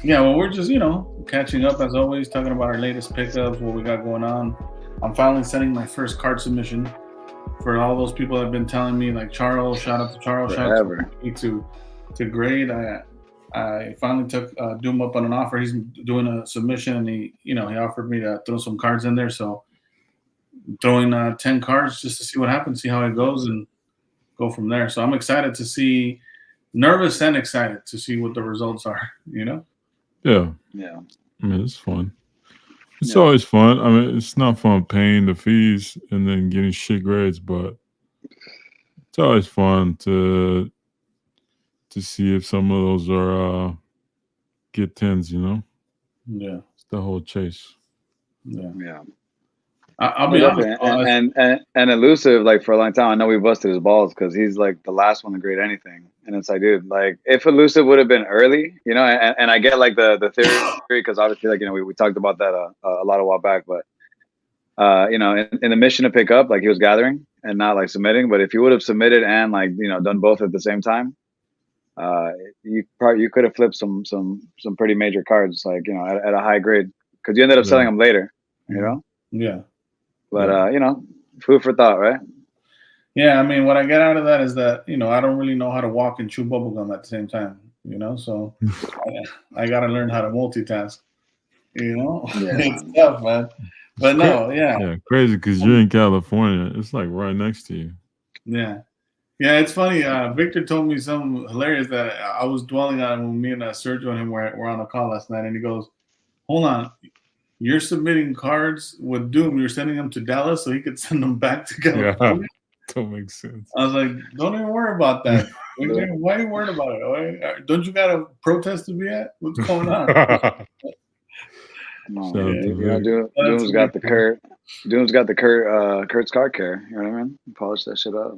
Yeah, well, we're just catching up as always, talking about our latest pickups, what we got going on. I'm finally sending my first card submission for all those people that have been telling me, like Charles. Shout out to Charles. Shout out Forever. to Grade. I finally took Doom up on an offer. He's doing a submission, and he offered me to throw some cards in there. So throwing 10 cards just to see what happens, see how it goes, and go from there. So I'm excited to see, nervous and excited to see what the results are. Yeah. Yeah. I mean, it's fun. It's Yeah. always fun. I mean, it's not fun paying the fees and then getting shit grades, but it's always fun to see if some of those are get tens. Yeah, It's the whole chase. yeah. Yeah. I'll No, be honest. definitely. And elusive, like for a long time, I know we busted his balls because he's like the last one to grade anything. And it's like, dude, like if elusive would have been early, and I get like the theory because obviously, like, we talked about that a lot a while back, but in the mission to pick up, like he was gathering and not like submitting. But if he would have submitted and like done both at the same time, uh, you could have flipped some pretty major cards, like at a high grade, because you ended up selling Yeah. them later, Yeah. But Yeah. food for thought, right? Yeah, I mean, what I get out of that is that I don't really know how to walk and chew bubblegum at the same time. So I got to learn how to multitask. Yeah, It's man. tough, man. But no, yeah, Yeah, crazy because you're in California. It's like right next to you. yeah, yeah. It's funny. Victor told me something hilarious that I was dwelling on when me and Sergio and him were on a call last night, and he goes, "Hold on, you're submitting cards with Doom. You're sending them to Dallas so he could send them back to Yeah, California." don't make sense. I was like, "Don't even worry about that. Why are you worried about it? Don't you got a protest to be at? What's going on?" No, Shout out to Vic. Doom's got the Kurt's car care. You know what I mean? Polish that shit up,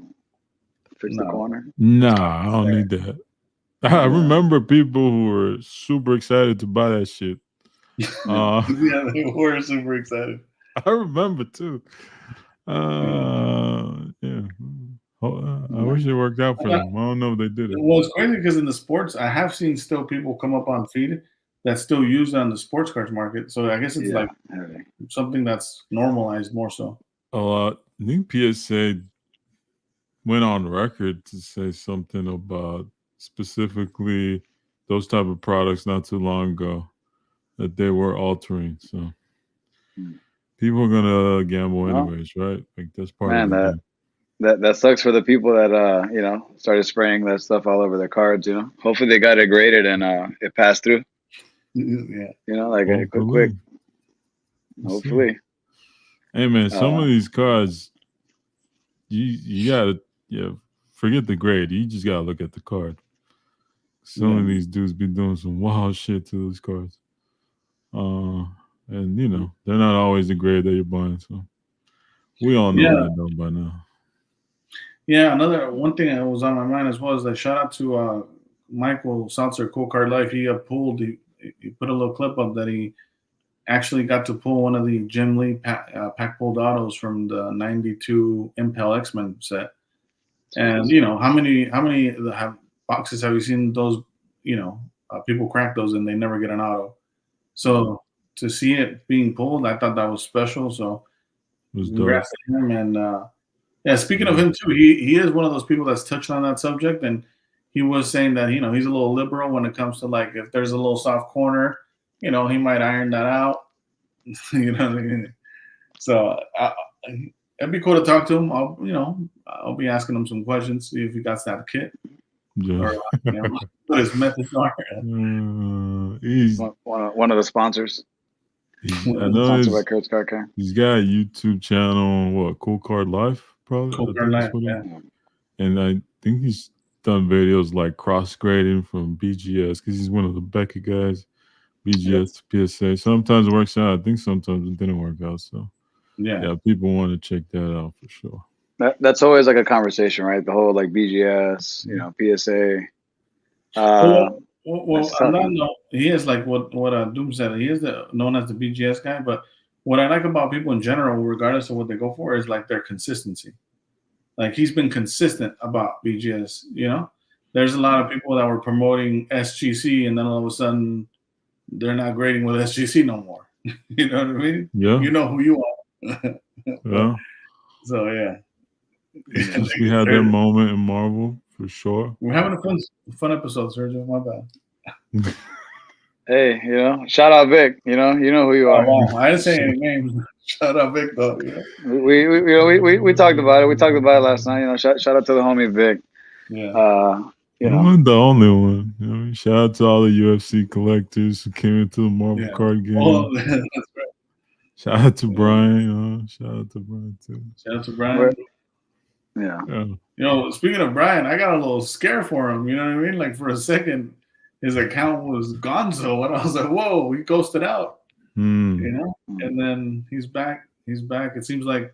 fix the No, corner. Nah, I don't need that. I remember people who were super excited to buy that shit. yeah, they were super excited. I remember too. Yeah. I wish it worked out for them. I don't know if they did it. Well, it's crazy because in the sports, I have seen still people come up on feed that still use it on the sports cards market. So I guess it's like something that's normalized more so. I think PSA went on record to say something about specifically those type of products not too long ago that they were altering. So people are gonna gamble anyways, right? Like that's part of the game. That sucks for the people that started spraying that stuff all over their cards. Hopefully they got it graded and it passed through. Yeah. Like quick. Hopefully. Hey man, some of these cards, you gotta forget the grade. You just gotta look at the card. Some of these dudes be doing some wild shit to those cards. And they're not always the grade that you're buying. So we all know that though by now. Yeah, another one thing that was on my mind as well is that shout out to Michael Salzer, Cool Card Life. He put a little clip up that he actually got to pull one of the Jim Lee pack pulled autos from the '92 Impel X-Men set. And how many boxes have you seen those? People crack those and they never get an auto. So to see it being pulled, I thought that was special. So congrats to him. And speaking of him too, he is one of those people that's touched on that subject, and he was saying that he's a little liberal when it comes to like if there's a little soft corner, he might iron that out. You know what I mean? So it'd be cool to talk to him. I'll be asking him some questions, see if he got that kit. Yeah. Or, what his methods are. He's one of the sponsors. I know sponsored by Kurt's Car Care. He's got a YouTube channel, Cool Card Life, probably. Cool Card Life, yeah. And I think he's done videos like cross grading from BGS because he's one of the Beckett guys. BGS to PSA. Sometimes it works out. I think sometimes it didn't work out. So yeah, people want to check that out for sure. That's always like a conversation, right? The whole like BGS, PSA. Well, on that note, he is like what Doom said. He is known as the BGS guy. But what I like about people in general, regardless of what they go for, is like their consistency. Like he's been consistent about BGS. There's a lot of people that were promoting SGC, and then all of a sudden, they're not grading with SGC no more. You know what I mean? Yeah. You know who you are. Yeah. So yeah. We had that moment in Marvel for sure. We're having a fun episode, Sergio. My bad. Hey, shout out Vic. You know who you are. Wow. I didn't say any names. Shout out Vic though. We talked about it. We talked about it last night. Shout out to the homie Vic. Yeah. You wasn't the only one. Shout out to all the UFC collectors who came into the Marvel card game. Oh, that's right. Shout out to Brian. Shout out to Brian too. Shout out to Brian. Yeah. Speaking of Brian, I got a little scare for him. You know what I mean? Like for a second, his account was gonzo, and I was like, "Whoa!" He ghosted out. And then he's back. He's back. It seems like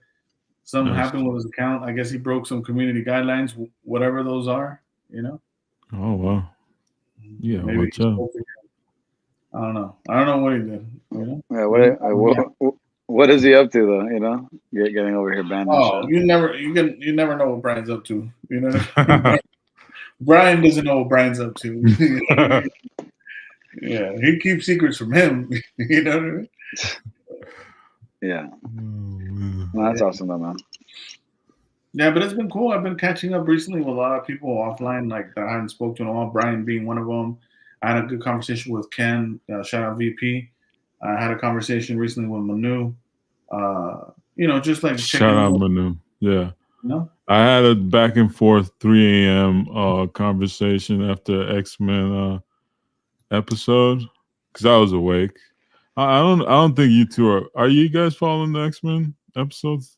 something happened with his account. I guess he broke some community guidelines, whatever those are. Oh wow. Yeah. Maybe watch out. I don't know. I don't know what he did. Yeah. What is he up to though? Getting over here banned. Oh, you never know what Brian's up to. You know. Brian doesn't know what Brian's up to. Yeah, he keeps secrets from him. You know what I mean? Yeah. Well, that's awesome, though, man. Yeah, but it's been cool. I've been catching up recently with a lot of people offline, like that I haven't spoken to in a while. Brian being one of them. I had a good conversation with Ken. Shout out VP. I had a conversation recently with Manu. Just like shout out Manu. Yeah. No. I had a back and forth 3 a.m. Conversation after X-Men episode because I was awake. I don't think you two are you guys following the X-Men episodes?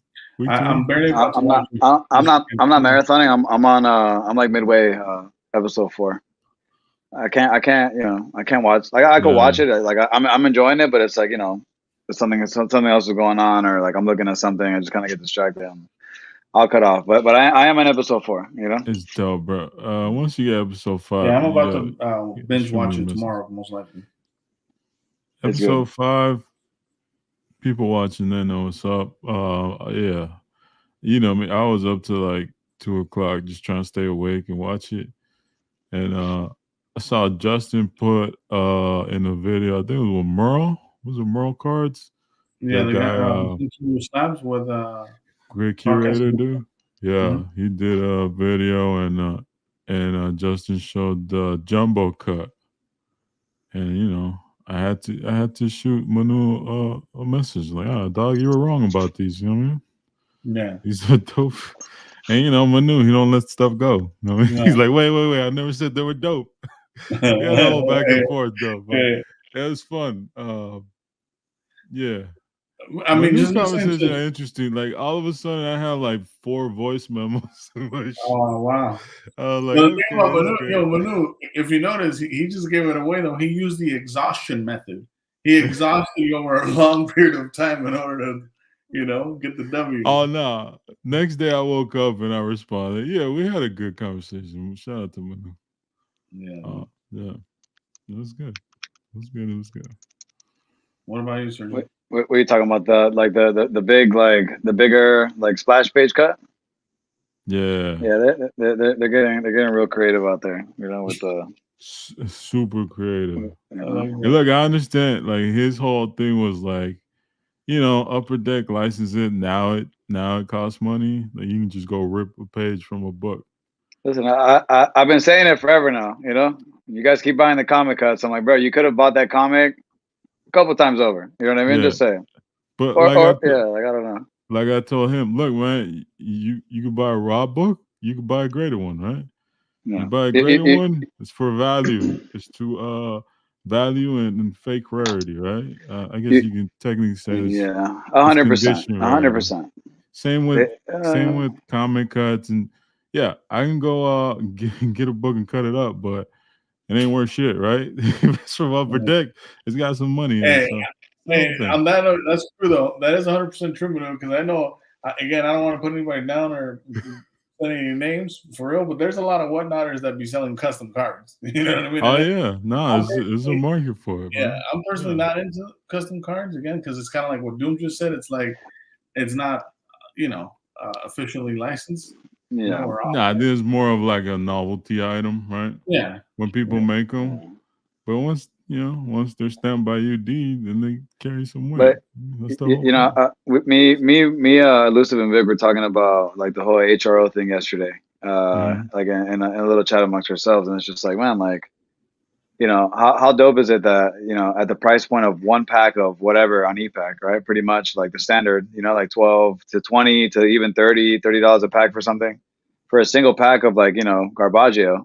I'm barely about to watch. I'm not marathoning. I'm like midway episode 4. I can't watch. Like I could watch it. Like I'm enjoying it, but it's like if something else is going on, or like I'm looking at something, I just kind of get distracted. I'll cut off. But I am in episode 4. It's dope, bro. Once you get episode 5, I'm about to binge watch it tomorrow, most likely. Episode 5. People watching they know what's up. Yeah, me. I was up to like 2:00 just trying to stay awake and watch it, and I saw Justin put in a video. I think it was with Merle. Was it Merle cards? Yeah, the guy slabs with great curator dude. Yeah, he did a video and Justin showed the jumbo cut, and I had to shoot Manu a message like, dog, you were wrong about these. You know what I mean? Yeah, these are dope. And Manu, he don't let stuff go. He's like, wait, I never said they were dope. We had a whole back and forth though. But it was fun. Yeah. I mean, these conversations are interesting. Like all of a sudden, I have like 4 voice memos. Oh wow! Like, Manu, if you notice, he just gave it away though. He used the exhaustion method. He exhausted you over a long period of time in order to, get the W. Oh no! Next day, I woke up and I responded. Yeah, we had a good conversation. Shout out to Manu. Yeah. Yeah. It was good. It was good. What about you, Sergio? What are you talking about? The big the bigger like splash page cut? Yeah. Yeah, they're getting real creative out there. With the super creative. Look, I understand. Like his whole thing was like, Upper Deck license it. Now it costs money. Like you can just go rip a page from a book. Listen, I've been saying it forever now. You guys keep buying the comic cuts. I'm like, bro, you could have bought that comic a couple times over. You know what I mean? Yeah. Just saying. But I don't know. Like I told him, look, man, you can buy a raw book. You can buy a graded one, right? Yeah. You buy a graded one. It's for value. It's to value and fake rarity, right? I guess you can technically say it's 100%. 100%. Same with comic cuts and. Yeah, I can go get a book and cut it up, but it ain't worth shit, right? If it's from Upper Deck, it's got some money in it. So. On that, that's true though. That is 100% true, because I know. Again, I don't want to put anybody down or put any names for real, but there's a lot of whatnotters that be selling custom cards. You know what I mean? Oh yeah, no, it's a market for it. Yeah, man. I'm personally not into custom cards again because it's kind of like what Doom just said. It's like it's not, officially licensed. Yeah. There's more of like a novelty item, right? Yeah. When people make them, but once once they're stamped by UD, then they carry some weight. But That's the whole you know, point. with me, Elusive and Vic were talking about like the whole HRO thing yesterday, like in a little chat amongst ourselves, and it's just like, man, like, how dope is it that, at the price point of one pack of whatever on ePack, right? Pretty much like the standard, like 12 to 20 to even $30 a pack for something, for a single pack of like, Garbaggio,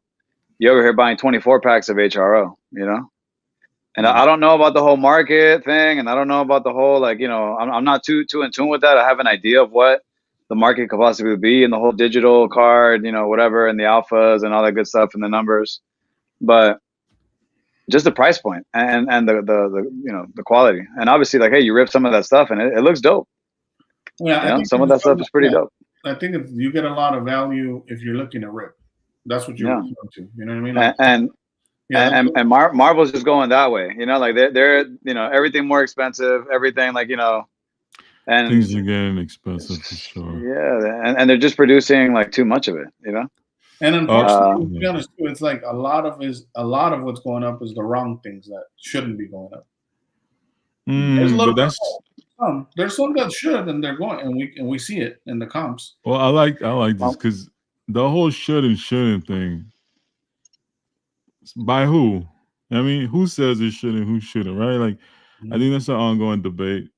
you over here buying 24 packs of HRO, And I don't know about the whole market thing, and I don't know about the whole, like, I'm not too in tune with that. I have an idea of what the market could possibly be, and the whole digital card, whatever, and the alphas and all that good stuff and the numbers, but just the price point and the quality, and obviously, like, hey, you rip some of that stuff and it looks dope. Yeah, I think some of that stuff is pretty dope. I think you get a lot of value if you're looking to rip. That's what you're looking to. You know what I mean? Like, and Marvel's just going that way. Like they're everything more expensive, everything, like, and things are getting expensive for sure. Yeah, and they're just producing like too much of it. And unfortunately, to be honest, too, it's like a lot of what's going up is the wrong things that shouldn't be going up. There's some that should, and they're going, and we see it in the comps. Well, I like this because the whole should and shouldn't thing. By who? I mean, who says it should and who shouldn't, right? Like, I think that's an ongoing debate.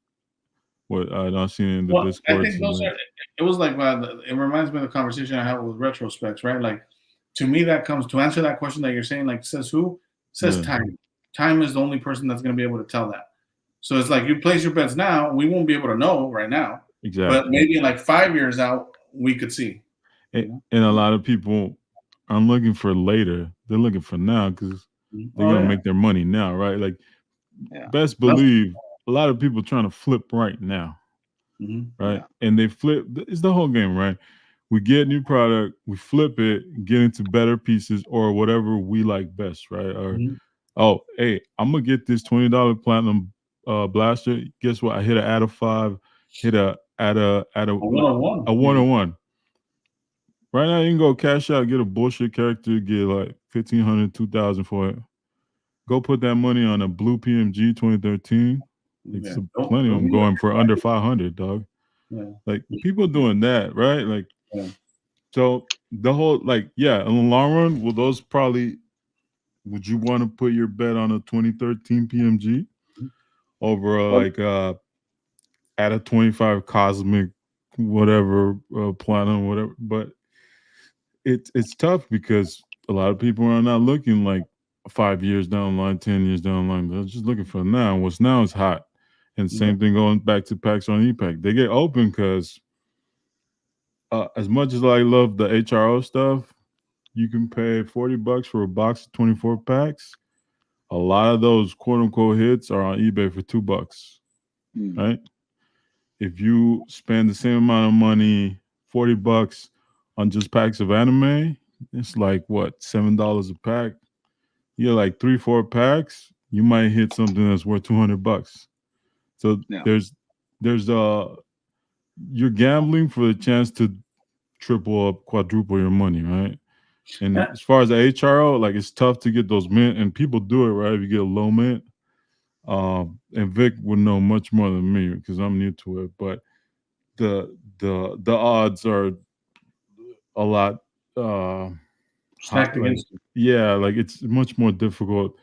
What I've seen in the Discord. I think it was like, it reminds me of the conversation I had with Retrospects, right? Like, to me, that comes to answer that question that you're saying, like, says who? Says time. Time is the only person that's going to be able to tell that. So it's like, you place your bets now, we won't be able to know right now. Exactly. But maybe in like 5 years out, we could see. And a lot of people aren't looking for later. They're looking for now because they're going to make their money now, right? Like, best believe a lot of people trying to flip right now, right? And they flip. It's the whole game, right? We get new product, we flip it, get into better pieces or whatever we like best, right? Or, oh, hey, I'm going to get this $20 platinum blaster. Guess what? I hit an out of 5, hit a one-on-one. Right now, you can go cash out, get a bullshit character, get like $1,500, $2,000 for it. Go put that money on a blue PMG 2013. It's plenty of them going for under 500, dog. Yeah. Like, people doing that, right? Like, so the whole, like, in the long run, would you want to put your bet on a 2013 PMG over at a 25 cosmic, whatever, platinum, whatever? But it's tough because a lot of people are not looking like 5 years down the line, 10 years down the line. They're just looking for now. What's now is hot. And same thing going back to packs on ePack. They get open because as much as I love the HRO stuff, you can pay $40 for a box of 24 packs. A lot of those quote unquote hits are on eBay for $2, right? If you spend the same amount of money, $40 on just packs of anime, it's like what, $7 a pack. You get like 3-4 packs, you might hit something that's worth $200. So there's you're gambling for the chance to triple up, quadruple your money, right? And as far as the HRO, like, it's tough to get those mint, and people do it, right? If you get a low mint, and Vic would know much more than me because I'm new to it, but the odds are a lot stacked against you. Yeah, like, it's much more difficult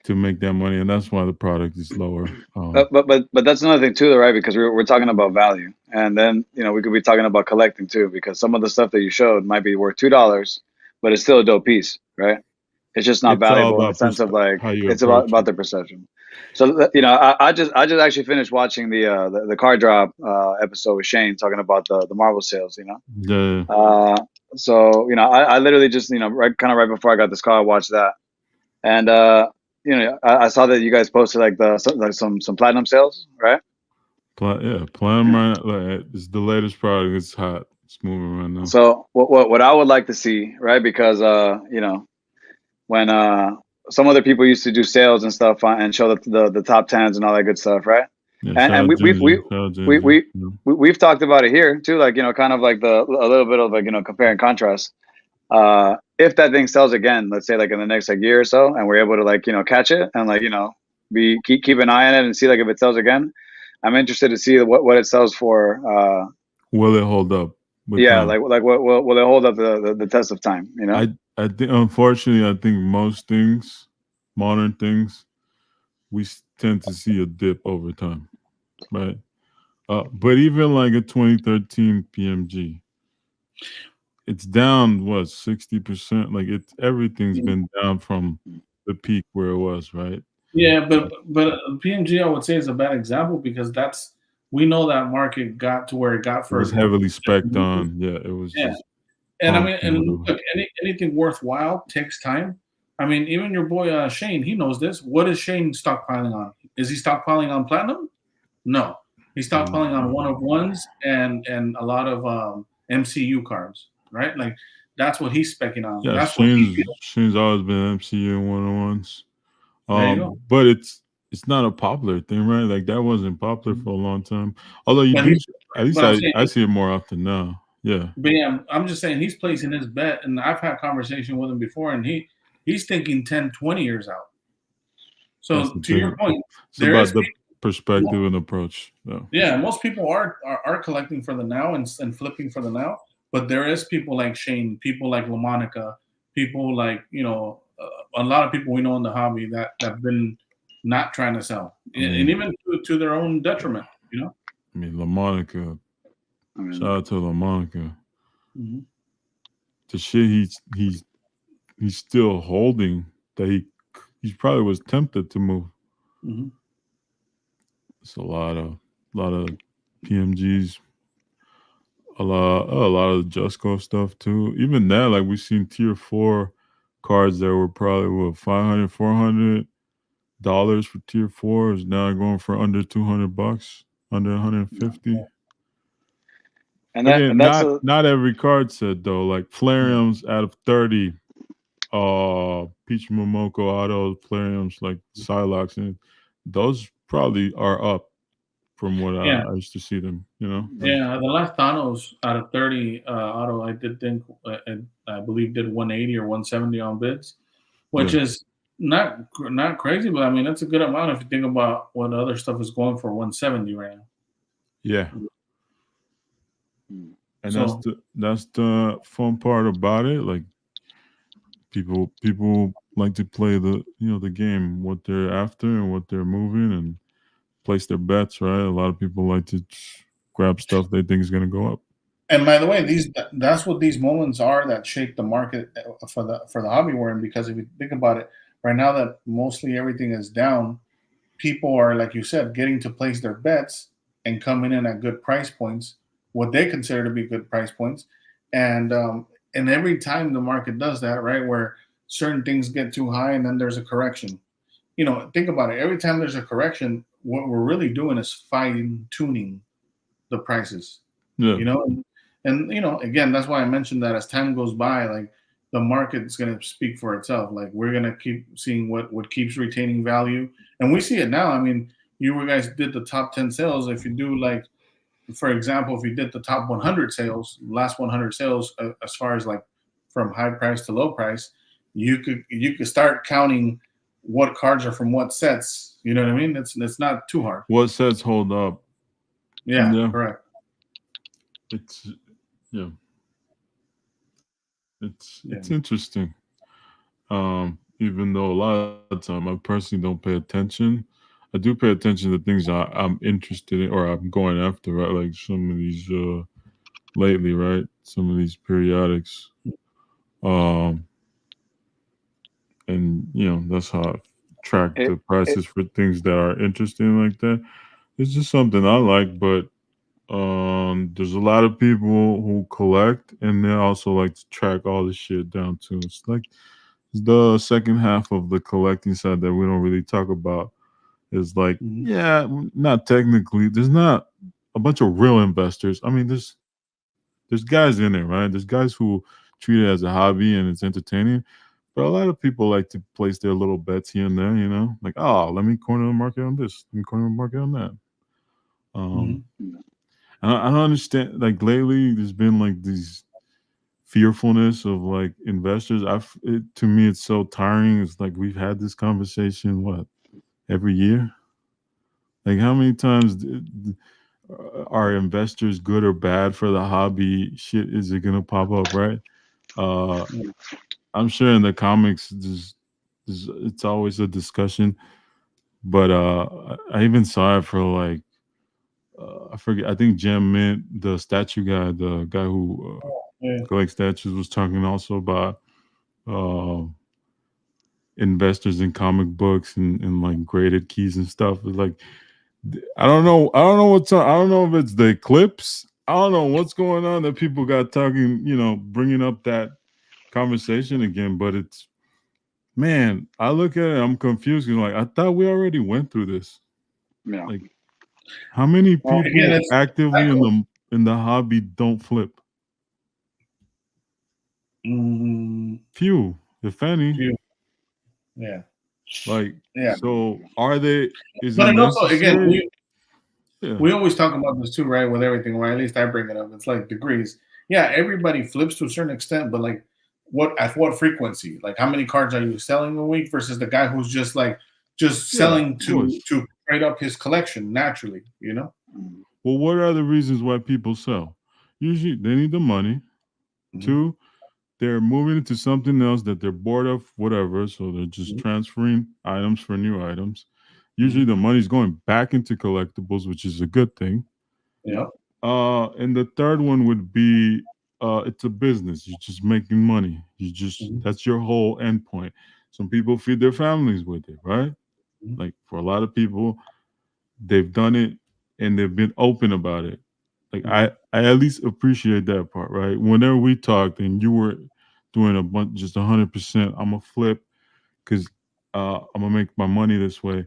to make that money, and that's why the product is lower. But that's another thing too, though, right? Because we're talking about value, and then we could be talking about collecting too, because some of the stuff that you showed might be worth $2, but it's still a dope piece, right? It's just not valuable in the sense of, like, it's about the perception. So I just actually finished watching the card drop episode with Shane talking about the Marvel sales. So I literally just right before I got this call, I watched that, and I saw that you guys posted some platinum sales, right? Platinum right, it's the latest product. It's hot. It's moving right now. So what I would like to see, right? Because when some other people used to do sales and stuff and show the top 10s and all that good stuff, right? And we've talked about it here too, like kind of like a little bit of like compare and contrast. if that thing sells again, let's say like in the next like year or so, and we're able to like catch it and like be keep an eye on it and see like if it sells again. I'm interested to see what it sells for. Will it hold up with Yeah, time? like will it hold up the test of time? I think, unfortunately, I think most things, modern things, we tend to see a dip over time, right? But even like a 2013 PMG, it's down what 60%. Like everything's been down from the peak where it was, right? Yeah, but PMG I would say is a bad example because we know that market got to where it got It was for heavily specced on. Yeah, it was yeah. just And I pumped mean, and and whatever. look, anything worthwhile takes time. I mean, even your boy Shane, he knows this. What is Shane stockpiling on? Is he stockpiling on platinum? No, he's stockpiling on one of ones and a lot of MCU cards, right? Like that's what he's specking on. Yeah, That's what he. Shane's always been MCU 101s. There you go. But it's not a popular thing, right? Like that wasn't popular for a long time. Although you But do, he's, at least but I'm saying, I see it more often now. Yeah, but yeah, I'm just saying he's placing his bet, and I've had conversation with him before, and he's thinking 10, 20 years out. that's So the to your thing. point, It's there about is the people. perspective and approach. Yeah, most people are collecting for the now and flipping for the now, but there is people like Shane, people like LaMonica, people like a lot of people we know in the hobby that have been not trying to sell, I and mean, even to their own detriment. LaMonica. I Shout mean, out to LaMonica. Mhm. The shit he's still holding that he probably was tempted to move. Mhm. It's a lot of PMGs, a lot of Justco stuff too. Even that, like we've seen tier 4 cards that were probably what $500-$400 for tier 4 is now going for under $200, under 150. Again, and that's not every card set though. Like Flareums out of 30, Peach Momoko auto Flareums like Psylocke, and those probably are up from what Yeah, I used to see them. Like, yeah. The last Thanos out of 30 auto, I did think I believe did 180 or 170 on bids, which yeah, is not crazy, but I mean that's a good amount if you think about what other stuff is going for 170 right now. yeah. mm. And that's So the fun part about it. Like people like to play the game, what they're after and what they're moving, and place their bets. Right, a lot of people like to grab stuff they think is going to go up. and by the way, that's what these moments are that shake the market for the hobby we're in. Because if you think about it, right now that mostly everything is down, people are like you said getting to place their bets and coming in at good price points, what they consider to be good price points, and every time the market does that, right, where certain things get too high and then there's a correction. Think about it. Every time there's a correction, what we're really doing is fine tuning the prices. Yeah, You know, and again, that's why I mentioned that as time goes by, like the market's going to speak for itself. Like we're going to keep seeing what keeps retaining value, and we see it now. I mean, you guys did the top 10 sales. If you do like, for example, if you did the top 100 sales, last 100 sales, as far as like from high price to low price, you could start counting what cards are from what sets. You know what I mean? It's not too hard. what sets hold up? Yeah, Yeah, correct. it's yeah, Yeah. it's interesting. Even though a lot of time I personally don't pay attention, I do pay attention to things I'm interested in or I'm going after. Right, like some of these lately, right? Some of these periodics. Um, and that's how I track it, the it prices for things that are interesting like that. It's just something I like, but there's a lot of people who collect and they also like to track all the shit down too. It's like the second half of the collecting side that we don't really talk about is like, Mhm. yeah, not technically. There's not a bunch of real investors. I mean, there's guys in it, right? There's guys who treat it as a hobby and it's entertaining. But a lot of people like to place their little bets here and there, like, oh, let me corner the market on this, let me corner the market on that. Um, Mhm. I don't understand. Like lately, there's been like these fearfulness of like investors. To me, it's so tiring. It's like we've had this conversation every year. Like how many times are investors good or bad for the hobby? Shit, is it gonna pop up, right? I'm sure in the comics, it's always a discussion. But I even saw it for like I forget. I think Jim Mint, the statue guy, the guy who collects statues, was talking also about uh, investors in comic books and like graded keys and stuff. It's like I don't know. I don't know what's on. I don't know if it's the eclipse. I don't know what's going on that people got talking. Bringing up that conversation again. But it's man. I look at it. I'm confused. Like I thought we already went through this. Yeah. Like how many people again, actively in the hobby don't flip? Few, if any. Few. Yeah. Like, yeah. So are they? Is but it also again, necessary? we always talk about this too, right? With everything, or at least I bring it up. It's like degrees. Yeah, everybody flips to a certain extent, but like at what frequency? Like how many cards are you selling a week versus the guy who's just selling to trade up his collection naturally, Well, what are the reasons why people sell? Usually they need the money. Mm-hmm. 2, they're moving into something else that they're bored of, whatever. So they're just transferring items for new items. Usually the money's going back into collectibles, which is a good thing. Yeah. And the third one would be it's a business. You're just making money. That's your whole end point. Some people feed their families with it, right? Like for a lot of people, they've done it and they've been open about it. Like I at least appreciate that part, right? Whenever we talked and you were doing a bunch, just 100%, I'm a flip because I'm gonna make my money this way.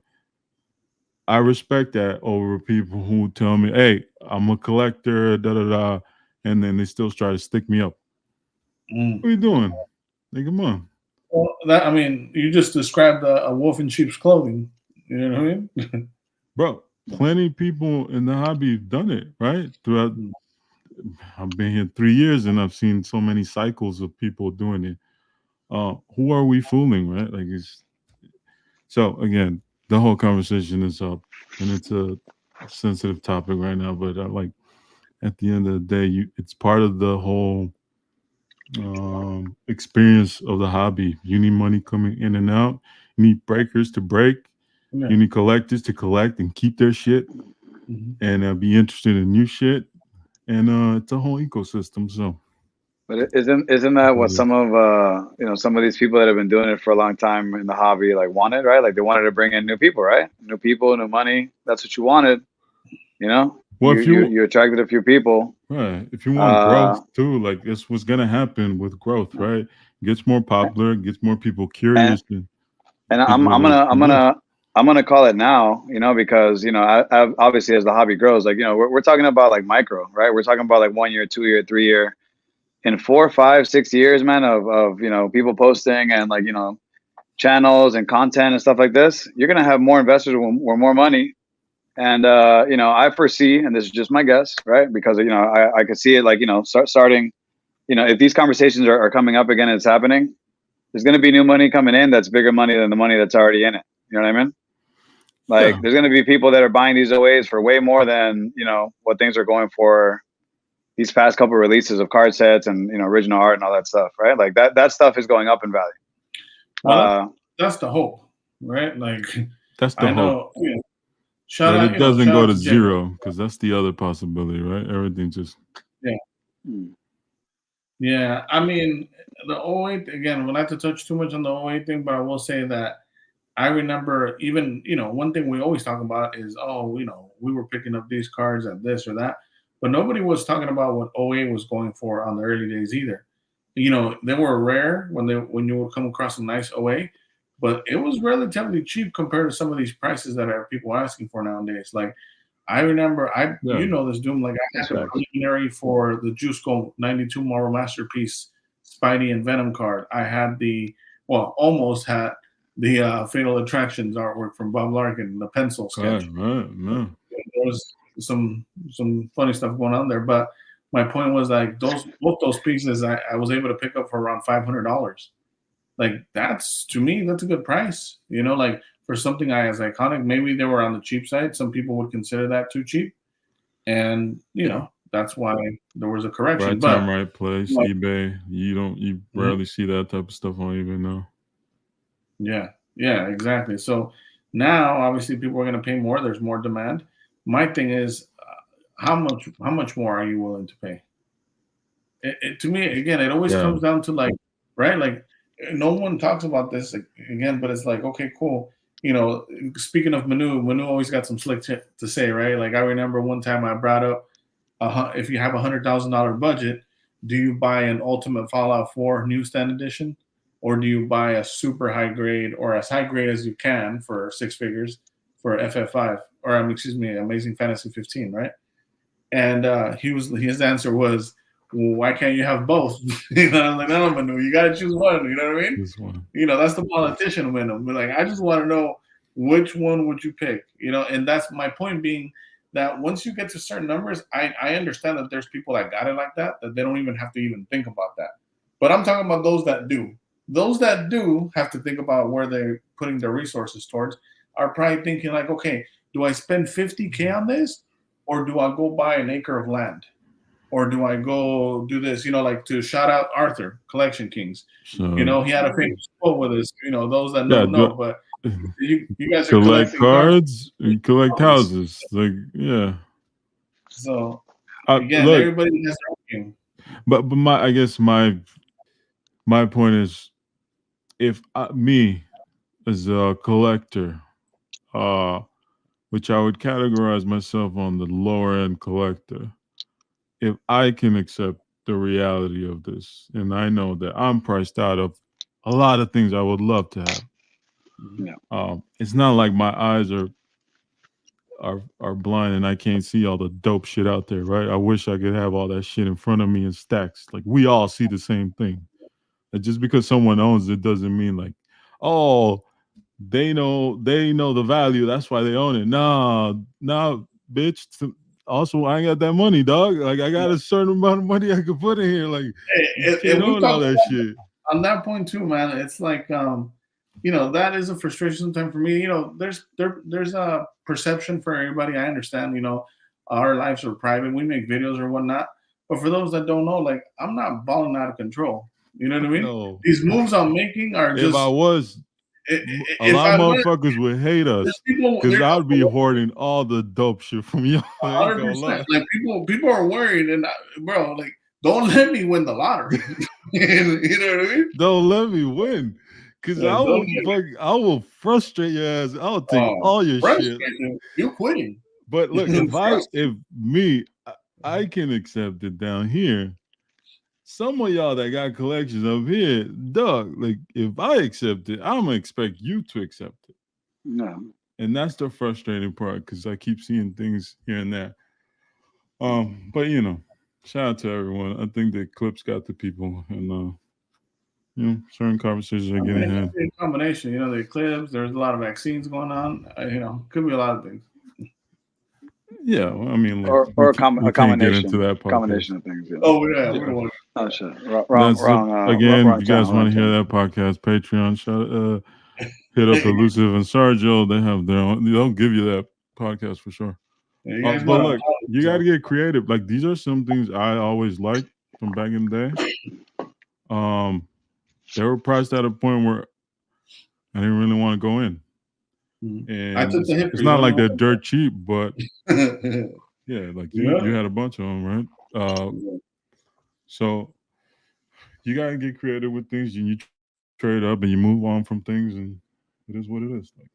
I respect that over people who tell me, "Hey, I'm a collector," da da da, and then they still try to stick me up. What are you doing? Like, come on. Well, you just described a wolf in sheep's clothing. You know what I mean? Bro, plenty of people in the hobby have done it, right? Throughout, I've been here 3 years and I've seen so many cycles of people doing it. Who are we fooling, right? Like, so again, the whole conversation is up, and it's a sensitive topic right now. But like, at the end of the day, it's part of the whole experience of the hobby. You need money coming in and out. You need breakers to break. You need collectors to collect and keep their shit, and be interested in new shit. And it's a whole ecosystem. So, but isn't that what some of some of these people that have been doing it for a long time in the hobby like wanted, right? Like they wanted to bring in new people, right? New people, new money. That's what you wanted, Well, you attracted a few people, right? If you want growth too, like this was gonna happen with growth, right? It gets more popular, gets more people curious, and I'm gonna call it now, because I obviously as the hobby grows, like we're talking about like micro, right? We're talking about like 1 year, 2 year, 3 year. In 4, 5, 6 years, man, of people posting and like channels and content and stuff like this, you're gonna have more investors or more money. And I foresee, and this is just my guess, right? Because I could see it like starting, if these conversations are coming up again, and it's happening. There's gonna be new money coming in that's bigger money than the money that's already in it. You know what I mean? Like there's gonna be people that are buying these OAs for way more than what things are going for. These past couple of releases of card sets and original art and all that stuff, right? Like that stuff is going up in value. Well, that's the hope, right? Like that's the hope. But it doesn't go to zero because that's the other possibility, right? Everything just Yeah. I mean, the 08 again. We'll not to touch too much on the 08 thing, but I will say that I remember even one thing we always talk about is we were picking up these cards at this or that. But nobody was talking about what 08 was going for on the early days either. They were rare when you would come across a nice 08, but it was relatively cheap compared to some of these prices that people are asking for nowadays. Like I remember, this Doom. Like I had a preliminary for the Juice Gold 92 Marvel Masterpiece Spidey and Venom card. I had almost had the Fatal Attractions artwork from Bob Larkin, the pencil sketch. Right. There was some funny stuff going on there, but my point was like both those pieces I was able to pick up for around $500. Like that's to me that's a good price. Like for something as iconic, maybe they were on the cheap side. Some people would consider that too cheap, and that's why there was a correction. Right time, right place. Like, eBay. You rarely see that type of stuff on eBay now. Yeah, exactly. So now, obviously, people are going to pay more. There's more demand. My thing is, how much more are you willing to pay? To me, again, it always comes down to like, right? Like, no one talks about this again, but it's like, okay, cool. Speaking of Manu always got some slick to say, right? Like, I remember one time I brought up, if you have $100,000 budget, do you buy an Ultimate Fallout 4 Newsstand Edition, or do you buy a super high grade or as high grade as you can for 6 figures for FF5 or excuse me, Amazing Fantasy 15, right? And his answer was, well, why can't you have both? I'm like, no, Manu, you got to choose one. You know what I mean? This one. That's the politician winning. But like, I just want to know which one would you pick? And that's my point being that once you get to certain numbers, I understand that there's people that got it like that they don't even have to even think about that. But I'm talking about those that do. Those that do have to think about where they're putting their resources towards are probably thinking like, okay, do I spend $50K on this, or do I go buy an acre of land? Or do I go do this? Like to shout out Arthur, Collection Kings. So, he had a famous quote with us. Those that know, but you guys are collect cards and collect houses. Like, yeah. So again, look, everybody has their own. But I guess my point is, if me as a collector, which I would categorize myself on the lower end collector, if I can accept the reality of this, and I know that I'm priced out of a lot of things I would love to have. Yeah. It's not like my eyes are blind and I can't see all the dope shit out there, right? I wish I could have all that shit in front of me in stacks. Like, we all see the same thing. And just because someone owns it doesn't mean like, oh, they know the value, that's why they own it. Nah, bitch. Also, I ain't got that money, dog. Like, I got a certain amount of money I could put in here. Like, can't own all that shit. On that point too, man, it's like that is a frustration sometimes for me. There's a perception for everybody. I understand, our lives are private. We make videos or whatnot. But for those that don't know, like, I'm not balling out of control. You know what I mean? No. These moves I'm making are just. If I was, a lot of motherfuckers would hate us because I would be hoarding all the dope shit from you. 100%. Like, people are worried, and bro, like, don't let me win the lottery. You know what I mean? Don't let me win. Because I will frustrate your ass. I'll take all your shit. You're quitting. But look, I can accept it down here. Some of y'all that got collections up here, dog, like, if I accept it, I'm going to expect you to accept it. No. And that's the frustrating part, because I keep seeing things here and there. But, shout out to everyone. I think the clips got the people, and certain conversations are getting ahead. A combination, the eclipse. There's a lot of vaccines going on. Could be a lot of things. Yeah, well, I mean, like, or a combination. Get into that combination of things. Yeah. Oh yeah, we don't want. Oh shit! Wrong. Again, if you guys want to hear that podcast, Patreon, hit up Elusive and Sarjo. They have their own. They'll give you that podcast for sure. Yeah, but look, you got to get creative. Like, these are some things I always liked from back in the day. They were priced at a point where I didn't really want to go in. And it's not like they're dirt cheap, but yeah, like you had a bunch of them, right? So you gotta get creative with things, and you trade up, and you move on from things, and it is what it is. Like,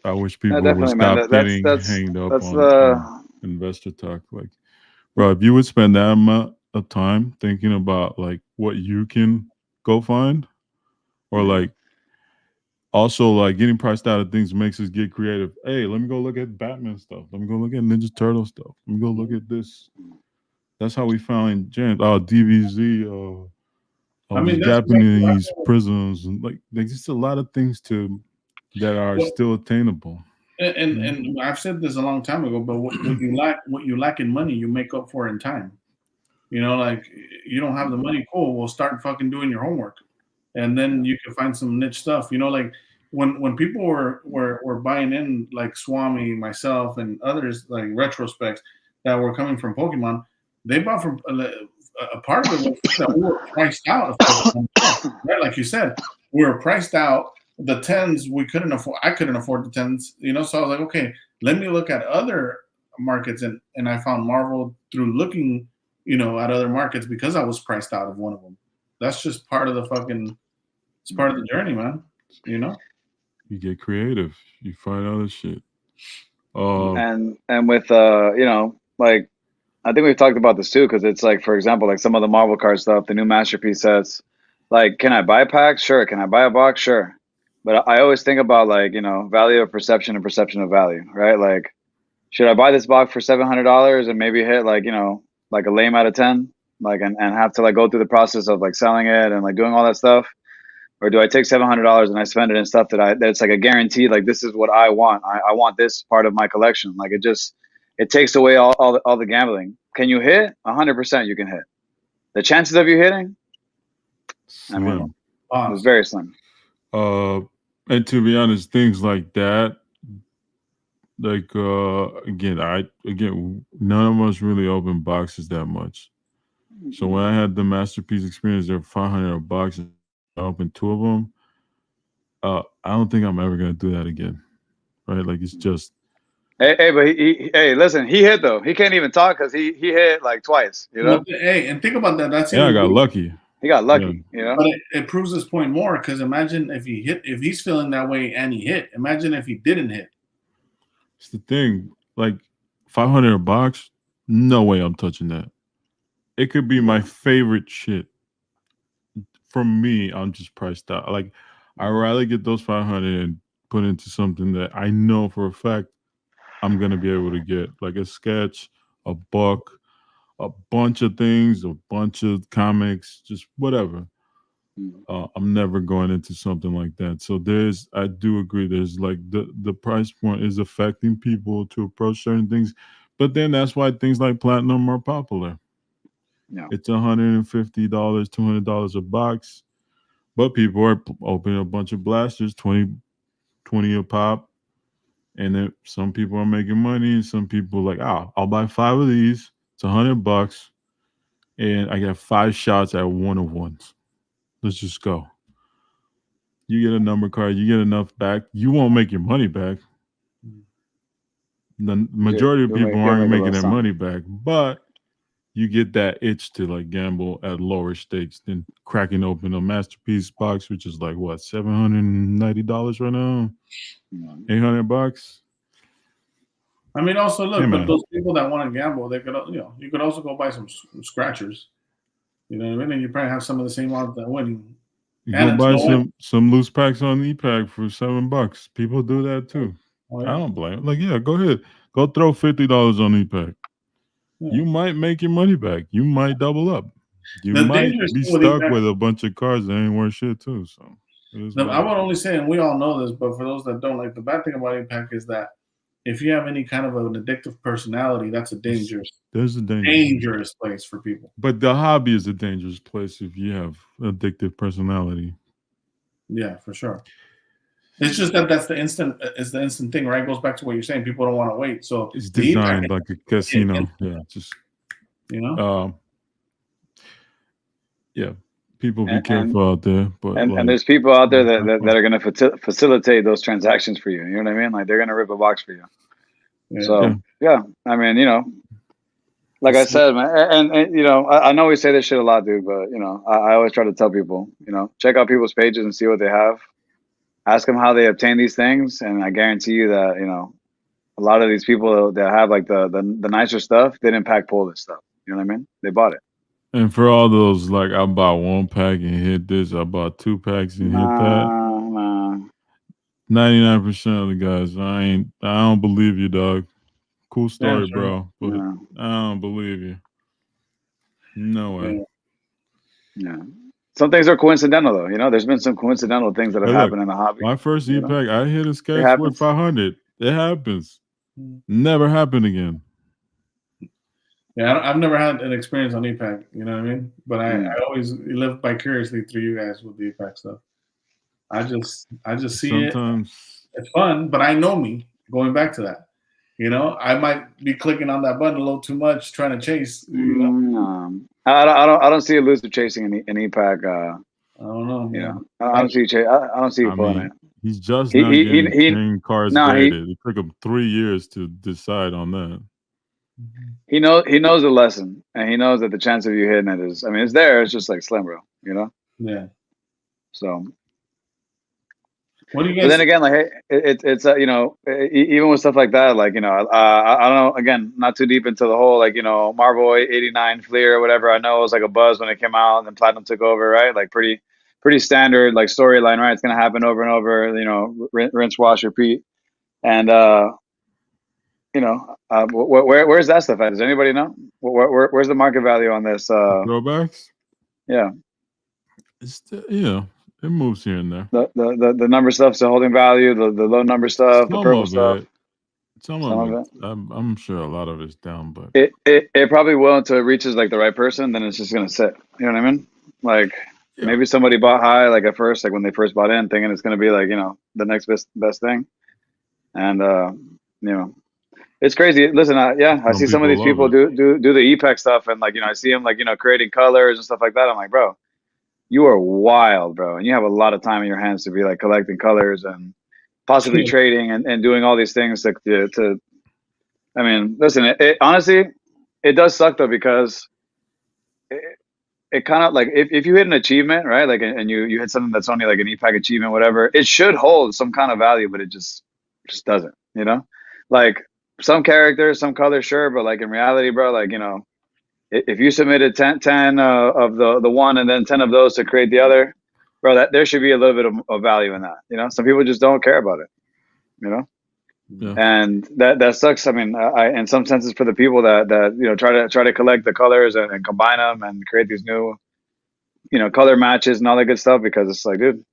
I wish people would stop getting hanged up on investor talk. Like, bro, if you would spend that amount of time thinking about like what you can go find, or like. Also, like, getting priced out of things makes us get creative. Hey, let me go look at Batman stuff. Let me go look at Ninja Turtle stuff. Let me go look at this. That's how we found James. DBZ. Japanese prisons, and like, there's just a lot of things that are still attainable. And I've said this a long time ago, but what you lack in money, you make up for in time. You know, like you don't have the money, cool. Well, start fucking doing your homework, and then you can find some niche stuff. You know, like when people were buying in, like Swami, myself, and others, like retrospects that were coming from Pokemon, they bought from a part of it was that we were priced out of Pokemon, right? Like you said, we were priced out. The tens we couldn't afford. I couldn't afford the tens, you know. So I was like, okay, let me look at other markets, and I found Marvel through looking, you know, at other markets because I was priced out of one of them. That's just part of the fucking. It's part of the journey, man. You know. You get creative. You find other shit. And with you know, like I think we've talked about this too, because it's like, for example, like some of the Marvel card stuff, the new masterpiece sets. Like, can I buy packs? Sure. Can I buy a box? Sure. But I always think about, like, you know, value of perception and perception of value, right? Like, should I buy this box for $700 and maybe hit, like, you know, like a lame out of 10, like, and have to like go through the process of like selling it and like doing all that stuff? Or do I take $700 and I spend it in stuff that's like a guarantee, like this is what I want. I want this part of my collection. Like it takes away all the gambling. Can you hit? 100% you can hit. The chances of you hitting, I mean, it was very slim. And to be honest, things like that, like again, none of us really open boxes that much. So when I had the masterpiece experience, there were 500 boxes. I opened 2 of them. I don't think I'm ever gonna do that again, right? Like it's just. Hey, but hey, listen, he hit though. He can't even talk because he hit like twice. You know. Well, hey, and think about that. That's I got lucky. He got lucky, you know. But it proves this point more because imagine if he's feeling that way and he hit. Imagine if he didn't hit. It's the thing, like 500 a box. No way I'm touching that. It could be my favorite shit. For me, I'm just priced out. Like I'd rather get those 500 and put into something that I know for a fact I'm gonna be able to get, like a sketch, a book, a bunch of things, a bunch of comics, just whatever. I'm never going into something like that. So I do agree. There's like the price point is affecting people to approach certain things, but then that's why things like platinum are popular. Yeah. It's $150, $200 a box, but people are opening a bunch of blasters, 20 a pop. And then some people are making money, and some people like, I'll buy 5 of these. It's $100, and I get 5 shots at 1 of ones. Let's just go. You get a number card, you get enough back. You won't make your money back. The majority of people aren't making their money back, but you get that itch to like gamble at lower stakes than cracking open a masterpiece box, which is like what, $790 right now, $800. I mean, also look, but those people that want to gamble, they could, you could also go buy some scratchers. You know what I mean? And you probably have some of the same odds that winning. You go buy some loose packs on ePack for $7. People do that too. Oh, yeah. I don't blame. Like, yeah, go ahead, go throw $50 on ePack. Yeah. You might make your money back. You might double up. You might be stuck with a bunch of cards that ain't worth shit too. So I would only say, and we all know this, but for those that don't, like the bad thing about ePack is that if you have any kind of an addictive personality, that's a dangerous place for people. But the hobby is a dangerous place if you have addictive personality. Yeah, for sure. It's just that's the instant thing, right? It goes back to what you're saying. People don't want to wait. So it's designed like a casino. Yeah, just yeah. People be careful out there, but and there's people out there that are going to facilitate those transactions for you. You know what I mean? Like they're going to rip a box for you. Yeah. So yeah, I mean, you know, like I said, man, and you know, I know we say this shit a lot, dude, but you know, I always try to tell people, you know, check out people's pages and see what they have. Ask them how they obtain these things, and I guarantee you that, you know, a lot of these people that have like the nicer stuff, they didn't pack pull this stuff. You know what I mean? They bought it. And for all those, like, I bought 1 pack and hit this, I bought 2 packs and hit that. 99% of the guys, I don't believe you, dog. Cool story, bro, but I don't believe you. No way. Yeah. Some things are coincidental, though. You know, there's been some coincidental things that have happened in the hobby. My first ePack, I hit a sketch with 500. It happens. Mm. Never happen again. Yeah, I've never had an experience on EPAC. You know what I mean? But I always live vicariously through you guys with the EPAC stuff. I just see it. Sometimes It's fun, but I know me. Going back to that, you know, I might be clicking on that button a little too much, trying to chase. You know, I don't see elusive chasing an EPAC. I don't know, You man. know, I don't see I don't see you I pulling mean, it. he's just He now he getting he, he 10 cars no he graded. It took him 3 years to decide on that. he knows the lesson, and he knows that the chance of you hitting it is. I mean, it's there. It's just like slim, bro. You know. Yeah. So, What do you but guys? then again, like it's you know, even with stuff like that, like you know, I don't know. Again, not too deep into the whole like you know Marvel '89 Fleer or whatever. I know it was like a buzz when it came out, and then Platinum took over, right? Like pretty standard like storyline, right? It's gonna happen over and over. You know, rinse, wash, repeat, and you know, where's that stuff at? Does anybody know? Where's the market value on this? Throwbacks? Yeah, It's you know, it moves here and there. the number stuff's the holding value. The low number stuff, the Some purple of stuff, it, some some of of it. it. I'm sure a lot of it's down, but It probably will until it reaches like the right person. Then it's just gonna sit. You know what I mean? Like yeah. maybe somebody bought high like at first, like when they first bought in, thinking it's gonna be like you know the next best thing, and you know. It's crazy. Listen, I Some see some of people these love people it. do the EPEC stuff, and like you know, I see them like you know creating colors and stuff like that. I'm like, bro, you are wild, bro, and you have a lot of time in your hands to be like collecting colors and possibly trading and doing all these things to I mean, listen, it honestly, it does suck though because it, it kind of like if you hit an achievement, right? Like, and you hit something that's only like an EPAC achievement, whatever, it should hold some kind of value, but it just doesn't, you know? Like some characters, some colors, sure, but like in reality, bro, like, you know, if you submitted 10 of the one and then 10 of those to create the other, bro, that there should be a little bit of value in that, you know? Some people just don't care about it, you know? Yeah. And that sucks. I mean, I in some senses for the people that you know try to collect the colors and combine them and create these new you know color matches and all that good stuff because it's like, dude,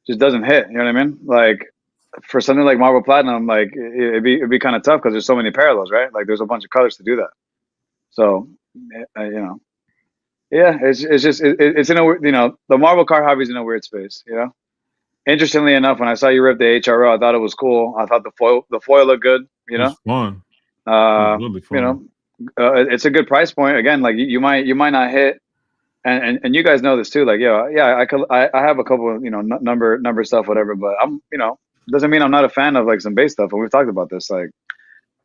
just doesn't hit. You know what I mean? Like for something like Marvel Platinum, like it'd be kind of tough because there's so many parallels, right? Like there's a bunch of colors to do that. So you know, yeah, it's just it's in a you know the Marvel card hobby's in a weird space. You know, interestingly enough, when I saw you rip the HRO, I thought it was cool. I thought the foil looked good. You It know. was fun. It was really You fun. know, it's a good price point. Again, like you might not hit, and you guys know this too. Like, yeah, I have a couple of, you know, number stuff, whatever. But I'm, you know, doesn't mean I'm not a fan of like some base stuff. And we've talked about this. Like,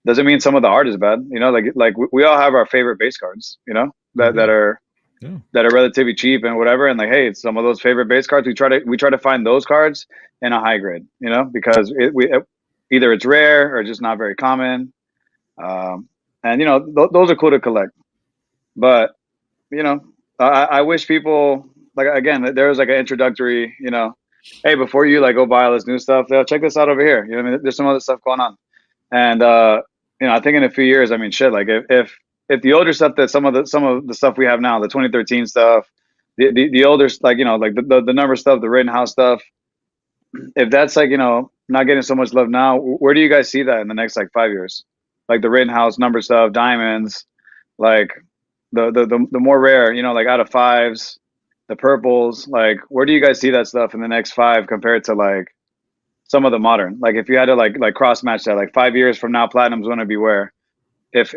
doesn't mean some of the art is bad. You know, like we all have our favorite base cards. You know, that are Yeah. that are relatively cheap and whatever. And like, hey, some of those favorite base cards, we try to find those cards in a high grade. You know, because either it's rare or just not very common. And you know those are cool to collect, but you know I wish people like again there was like an introductory you know hey before you like go buy all this new stuff check this out over here you know what I mean there's some other stuff going on and you know I think in a few years I mean shit like if the older stuff that some of the stuff we have now the 2013 stuff the older like you know like the number stuff the Rittenhouse stuff if that's like you know not getting so much love now where do you guys see that in the next like 5 years like the Rittenhouse number stuff diamonds like the more rare you know like out of fives the purples like where do you guys see that stuff in the next five compared to like some of the modern like if you had to like cross match that like 5 years from now platinum's going to be where if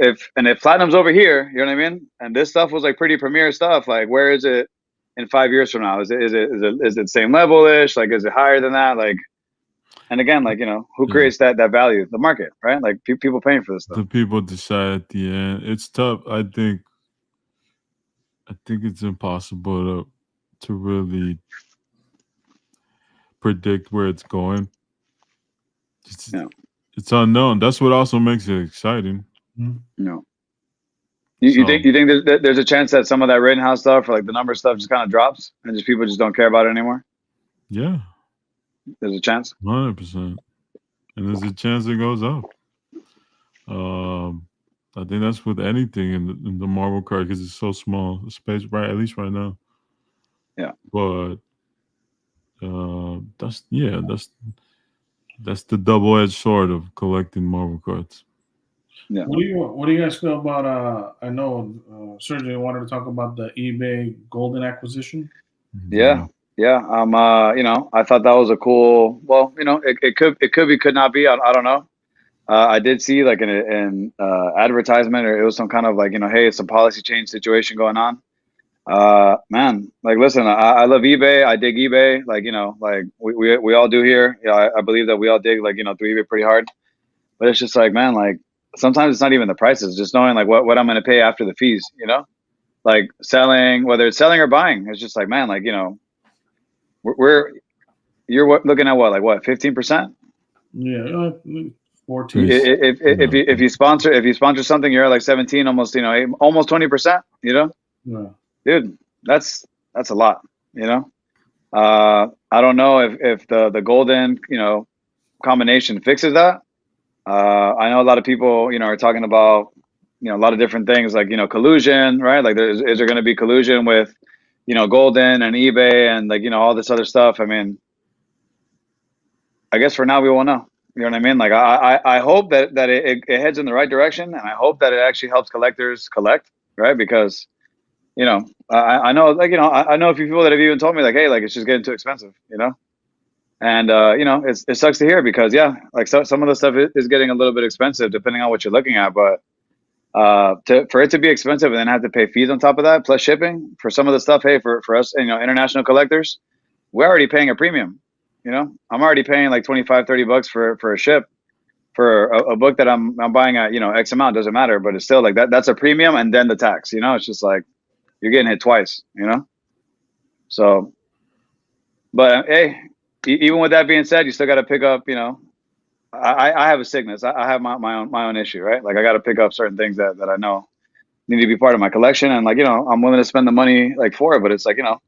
platinum's over here you know what I mean and this stuff was like pretty premier stuff like where is it in 5 years from now is it same level ish like is it higher than that like and again like you know who Yeah. creates that value the market right like people paying for this stuff The people decide at the end. It's tough. I think it's impossible to really predict where it's going. Yeah. It's unknown. That's what also makes it exciting. No. You think there's a chance that some of that Rittenhouse stuff or like the number stuff just kind of drops and just people just don't care about it anymore? Yeah, There's a chance. 100%, and there's a chance it goes up. I think that's with anything in the Marvel card because it's so small the space, right? At least right now. Yeah. But that's That's the double-edged sword of collecting Marvel cards. Yeah. What do you guys feel about? I know Sergio wanted to talk about the eBay Golden acquisition. Yeah. You know, I thought that was a cool. Well, you know, it could be, could not be. I don't know. I did see like an advertisement, or it was some kind of like, you know, hey, it's a policy change situation going on. Man, like, listen, I love eBay. I dig eBay. Like, you know, like we all do here. Yeah, I believe that we all dig, like, you know, through eBay pretty hard. But it's just like, man, like sometimes it's not even the prices, just knowing like what I'm going to pay after the fees, you know, like selling, whether it's selling or buying. It's just like, man, like, you know, you're looking at what, like what, 15%? Yeah, 14. Peace. If you sponsor something, you're at like 17, almost, you know, almost 20%, you know. Yeah. Dude, that's a lot, you know. I don't know if the golden, you know, combination fixes that. I know a lot of people, you know, are talking about, you know, a lot of different things, like, you know, collusion, right? Like, is there going to be collusion with, you know, golden and eBay and, like, you know, all this other stuff? I mean, I guess for now we won't know. You know what I mean? Like, I hope that it heads in the right direction, and I hope that it actually helps collectors collect, right? Because, you know, I know, like, you know, I know a few people that have even told me, like, hey, like, it's just getting too expensive, you know? And, you know, it sucks to hear because, yeah, like, some of the stuff is getting a little bit expensive depending on what you're looking at. But for it to be expensive and then have to pay fees on top of that, plus shipping for some of the stuff, hey, for us, you know, international collectors, we're already paying a premium. You know, I'm already paying like 25, 30 bucks for a ship for a book that I'm buying at, you know, X amount, doesn't matter, but it's still like that's a premium, and then the tax, you know. It's just like you're getting hit twice, you know. So, but hey, even with that being said, you still got to pick up, you know. I have a sickness. I have my own issue, right? Like, I got to pick up certain things that I know need to be part of my collection, and, like, you know, I'm willing to spend the money like for it, but it's like, you know,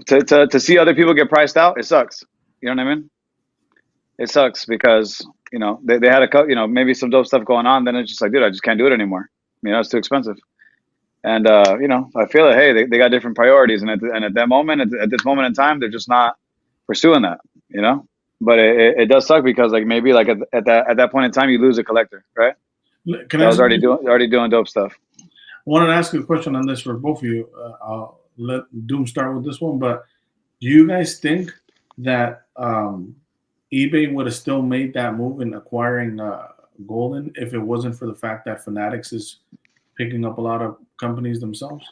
to see other people get priced out, it sucks. You know what I mean? It sucks because, you know, they had you know, maybe some dope stuff going on. Then it's just like, dude, I just can't do it anymore. You know, it's too expensive. And, you know, I feel like, hey, they got different priorities. And at that moment, at this moment in time, they're just not pursuing that, you know. But it does suck because, like, maybe like at that point in time, you lose a collector, right? Can That I was already doing dope stuff. I wanted to ask you a question on this for both of you. I'll let Doom start with this one, but do you guys think that eBay would have still made that move in acquiring Golden if it wasn't for the fact that Fanatics is picking up a lot of companies themselves?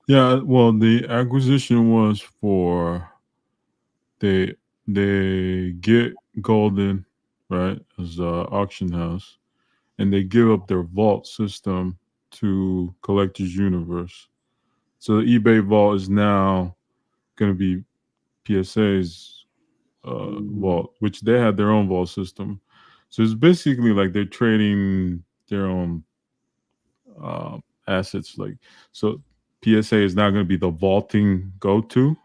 Yeah, well, the acquisition was for they get Golden, right, as an auction house, and they give up their vault system to Collectors Universe. So the eBay vault is now going to be PSA's vault, which they had their own vault system. So it's basically like they're trading their own assets. Like, so PSA is now going to be the vaulting go-to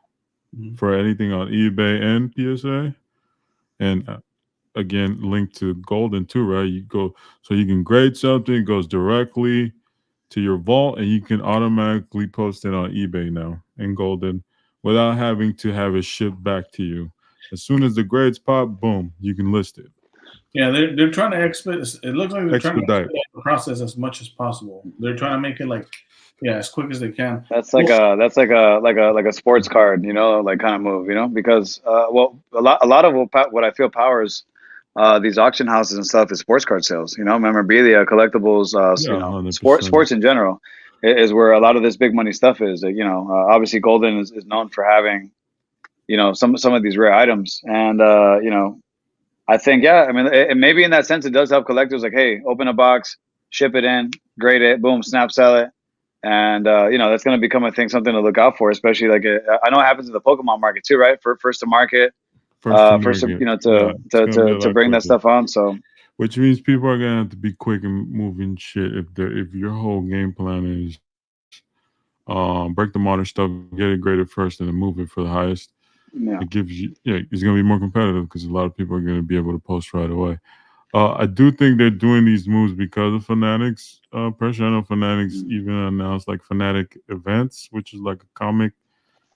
for anything on eBay and PSA, and again linked to Golden too, right? You go, so you can grade something, it goes directly to your vault, and you can automatically post it on eBay now in Golden without having to have it shipped back to you. As soon as the grades pop, boom, you can list it. Yeah, they're trying to expedite. It looks like they're trying to Expedite. expedite the process as much as possible. They're trying to make it like, yeah, as quick as they can. That's like a sports card, you know, like kind of move, you know, because well, a lot of what I feel powers these auction houses and stuff is sports card sales, you know, memorabilia, collectibles, you Yeah, know, 100%. sports in general is where a lot of this big money stuff is. You know, obviously Golden is known for having, you know, some of these rare items, and you know, I think, yeah, I mean, maybe in that sense it does help collectors. Like, hey, open a box, ship it in, grade it, boom, snap, sell it. And you know, that's going to become a thing, something to look out for, especially like I know it happens in the Pokemon market too, right? For first to market, first to, you know, to bring that stuff on. So, which means people are gonna have to be quick and moving shit if your whole game plan is break the modern stuff, get it graded first, and then move it for the highest. yeah, It gives you, yeah, it's gonna be more competitive because a lot of people are gonna be able to post right away. I do think they're doing these moves because of Fanatics pressure. I know Fanatics even announced like Fanatic Events, which is like a comic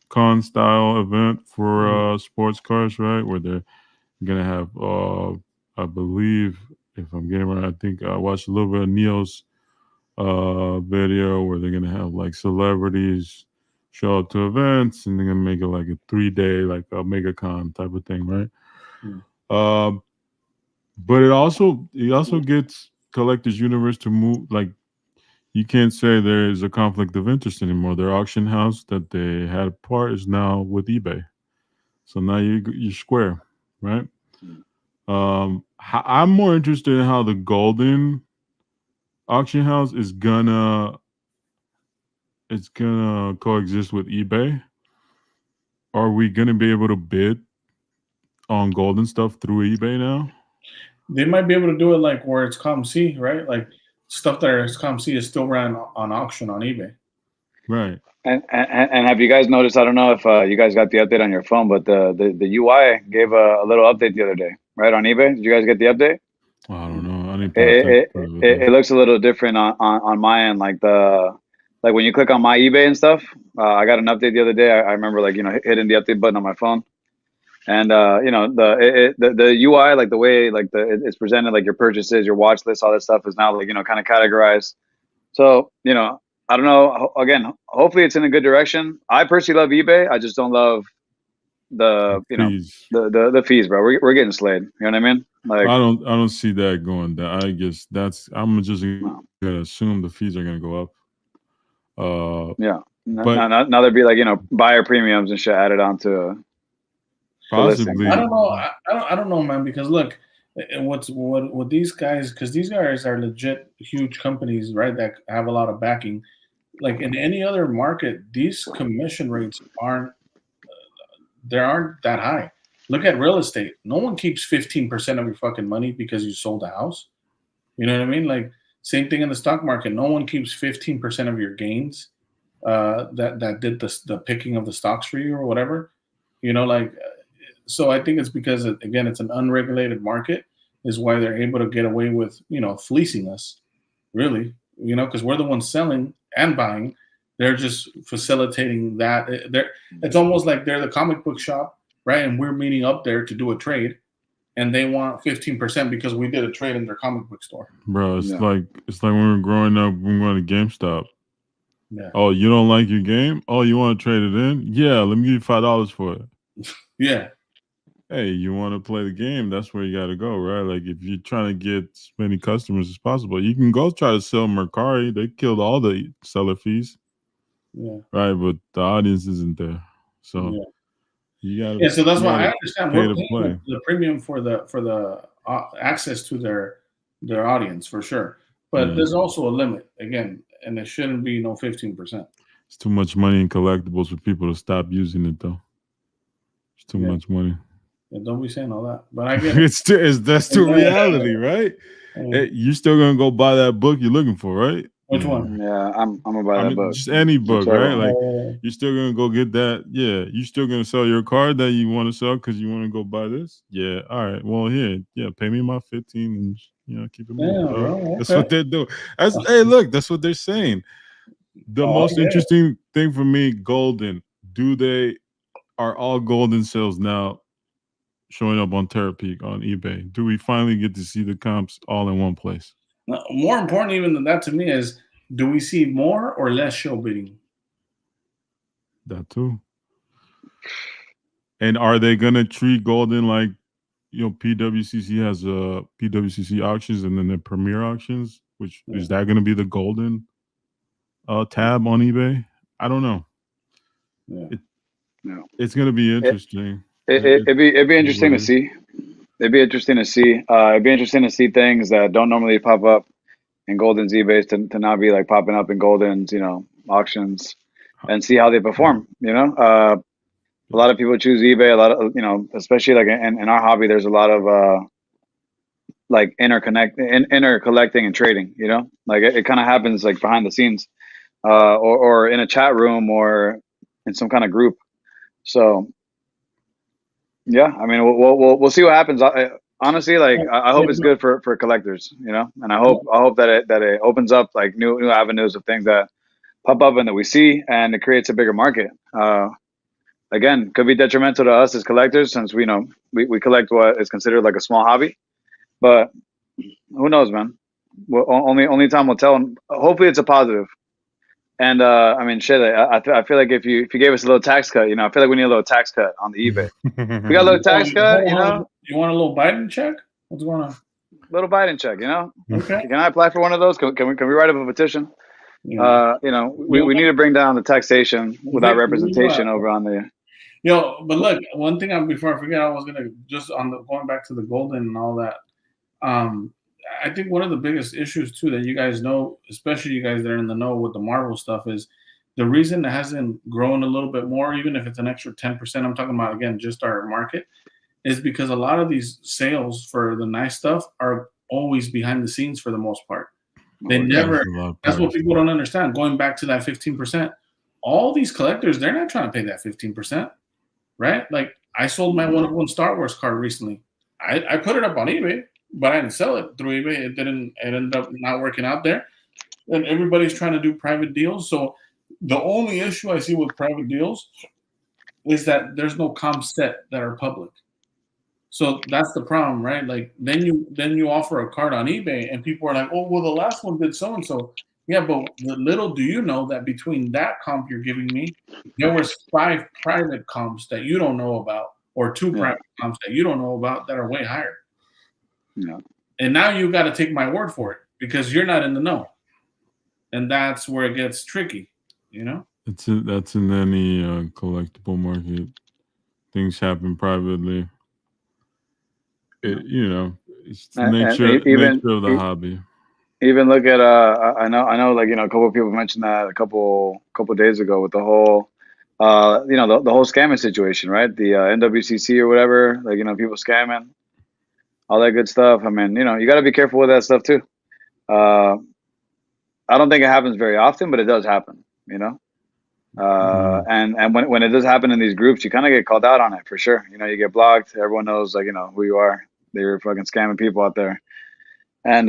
con style event for sports cars, right? Where they're gonna have, I believe, if I'm getting right, I think I watched a little bit of Neil's video where they're gonna have like celebrities show up to events, and they're gonna make it like a 3-day, like a mega con type of thing, right? Um, but it also gets Collectors Universe to move. Like, you can't say there is a conflict of interest anymore. Their auction house that they had apart is now with eBay, so now you're square, right? I'm more interested in how the Golden auction house is gonna coexist with eBay. Are we gonna be able to bid on Golden stuff through eBay now? They might be able to do it like where it's ComC, right? Like stuff that is ComC is still ran on auction on eBay. Right. And have you guys noticed? I don't know if you guys got the update on your phone, but the UI gave a little update the other day, right, on eBay. Did you guys get the update? I don't know. I didn't It looks a little different on my end. Like when you click on my eBay and stuff, I got an update the other day. I remember hitting the update button on my phone, and the UI, like the way it's presented, like your purchases, your watch list, all that stuff is now kind of categorized. So I don't know. Again, hopefully it's in a good direction. I personally love eBay. I just don't love the fees. The fees, bro. We're getting slayed. You know what I mean? Like, I don't see that going down. I guess I'm just gonna assume the fees are gonna go up. Yeah. Now there'd be buyer premiums and shit added onto possibly. I don't know. I don't know, man. Because look, what these guys, because these guys are legit huge companies, right? That have a lot of backing. Like in any other market, these commission rates aren't that high. Look at real estate. No one keeps 15% of your fucking money because you sold a house. You know what I mean? Like same thing in the stock market. No one keeps 15% of your gains that did the picking of the stocks for you or whatever. So I think it's because again it's an unregulated market is why they're able to get away with fleecing us, really. Because we're the ones selling and buying. They're just facilitating that. It's almost like they're the comic book shop, right? And we're meeting up there to do a trade, and they want 15% because we did a trade in their comic book store. Bro, it's like when we were growing up, we went to GameStop. Yeah. Oh, you don't like your game? Oh, you want to trade it in? Yeah, let me give you $5 for it. Yeah. Hey, you want to play the game? That's where you got to go, right? Like if you're trying to get as many customers as possible, you can go try to sell Mercari. They killed all the seller fees. Yeah. Right, but the audience isn't there, so you got to. Yeah, so that's why I understand we're paying paying the premium for the access to their audience for sure, but there's also a limit again, and it shouldn't be no 15%. It's too much money in collectibles for people to stop using it, though. It's too much money. Yeah, don't be saying all that, but I get it. That's still reality, right? Hey, you're still gonna go buy that book you're looking for, right? Which one? Yeah, I'm gonna buy that book. Just any book, right? Like you're still gonna go get that. Yeah, you still gonna sell your card that you want to sell because you want to go buy this. Yeah, all right. Well, here, pay me my 15 and keep it moving. That's what they're doing. Hey, look, that's what they're saying. The most interesting thing for me, Golden. Are all Golden sales now showing up on Terapeak on eBay? Do we finally get to see the comps all in one place? More important even than that to me is, do we see more or less show bidding? That too. And are they gonna treat Golden like PWCC has PWCC auctions and then the Premier auctions? Which is that gonna be the Golden tab on eBay? I don't know. It's gonna be interesting. It'd be interesting to see. It'd be interesting to see. It'd be interesting to see things that don't normally pop up in Golden's eBays to now be like popping up in Golden's, auctions, and see how they perform. A lot of people choose eBay. A lot of especially like in our hobby, there's a lot of like inner collecting and trading. Like it kind of happens like behind the scenes, or in a chat room or in some kind of group. So yeah, I mean we'll see what happens. Honestly, like I hope it's good for collectors, and I hope that it opens up like new avenues of things that pop up and that we see, and it creates a bigger market. again, could be detrimental to us as collectors since we collect what is considered like a small hobby. But who knows, man? Well, only time will tell. Hopefully, it's a positive. And I mean, shit. I feel like if you gave us a little tax cut, I feel like we need a little tax cut on the eBay. We got a little tax cut, You want a little Biden check? What's going on? Little Biden check, Okay. Can I apply for one of those? Can we write up a petition? Yeah. We need to bring down the taxation without representation over on the. But look, one thing before I forget, I was gonna just going back to the golden and all that. I think one of the biggest issues too that you guys know, especially you guys that are in the know with the Marvel stuff, is the reason it hasn't grown a little bit more, even if it's an extra 10%. I'm talking about again just our market, is because a lot of these sales for the nice stuff are always behind the scenes for the most part. They never. That's what people don't understand. Going back to that 15%, all these collectors, they're not trying to pay that 15%, right? Like I sold my one Star Wars card recently. I put it up on eBay, but I didn't sell it through eBay. It ended up not working out there. And everybody's trying to do private deals. So the only issue I see with private deals is that there's no comp set that are public. So that's the problem, right? Like then you offer a card on eBay and people are like, oh, well, the last one did so and so. Yeah, but little do you know that between that comp you're giving me, there was 5 private comps that you don't know about, or 2 private comps that you don't know about that are way higher. Yeah. And now you got to take my word for it because you're not in the know, and that's where it gets tricky. That's in any collectible market. Things happen privately. It's the nature of the hobby. Even look at I know like a couple of people mentioned that a couple days ago with the whole the whole scamming situation, right? The NWCC or whatever, like people scamming, all that good stuff. I mean, you got to be careful with that stuff too. I don't think it happens very often, but it does happen, and when it does happen in these groups, you kind of get called out on it for sure. You get blocked. Everyone knows like who you are. They're fucking scamming people out there, and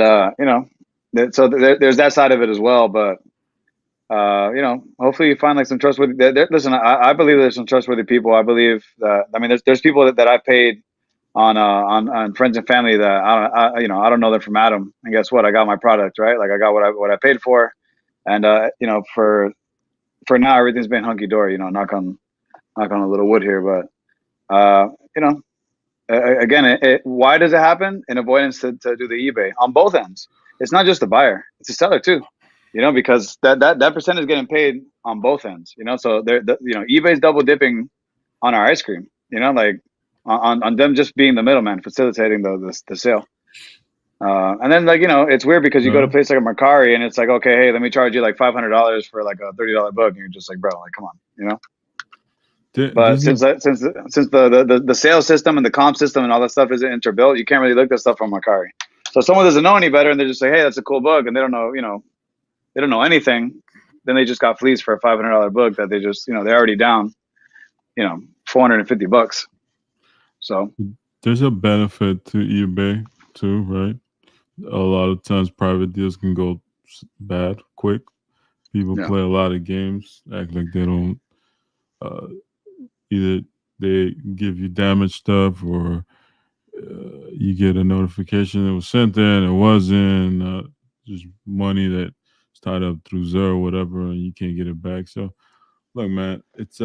so there's that side of it as well. But hopefully you find like some trustworthy. Listen, I believe there's some trustworthy people. I believe that. I mean, there's people that I've paid on friends and family that I don't know them from Adam, and guess what? I got my product, right? Like I got what I paid for, and for now everything's been hunky dory. Knock on a little wood here, but again, why does it happen? In avoidance to do the eBay on both ends. It's not just the buyer; it's the seller too. Because that percent is getting paid on both ends. So eBay's double dipping on our ice cream. Like on them just being the middleman, facilitating the sale. And then like it's weird because you go to a place like a Mercari and it's like, okay, hey, let me charge you like $500 for like a $30 book, and you're just like, bro, like come on, But since the sales system and the comp system and all that stuff isn't interbuilt, you can't really look that stuff from Mercari. So if someone doesn't know any better and they're just like, hey, that's a cool book, and they don't know, they don't know anything, then they just got fleeced for a $500 book that they just, they're already down, $450. So there's a benefit to eBay too, right? A lot of times private deals can go bad quick. People play a lot of games, act like they don't. Either they give you damaged stuff, or you get a notification it was sent in, it wasn't. Just money that's tied up through Zero or whatever, and you can't get it back. So, look, man, it's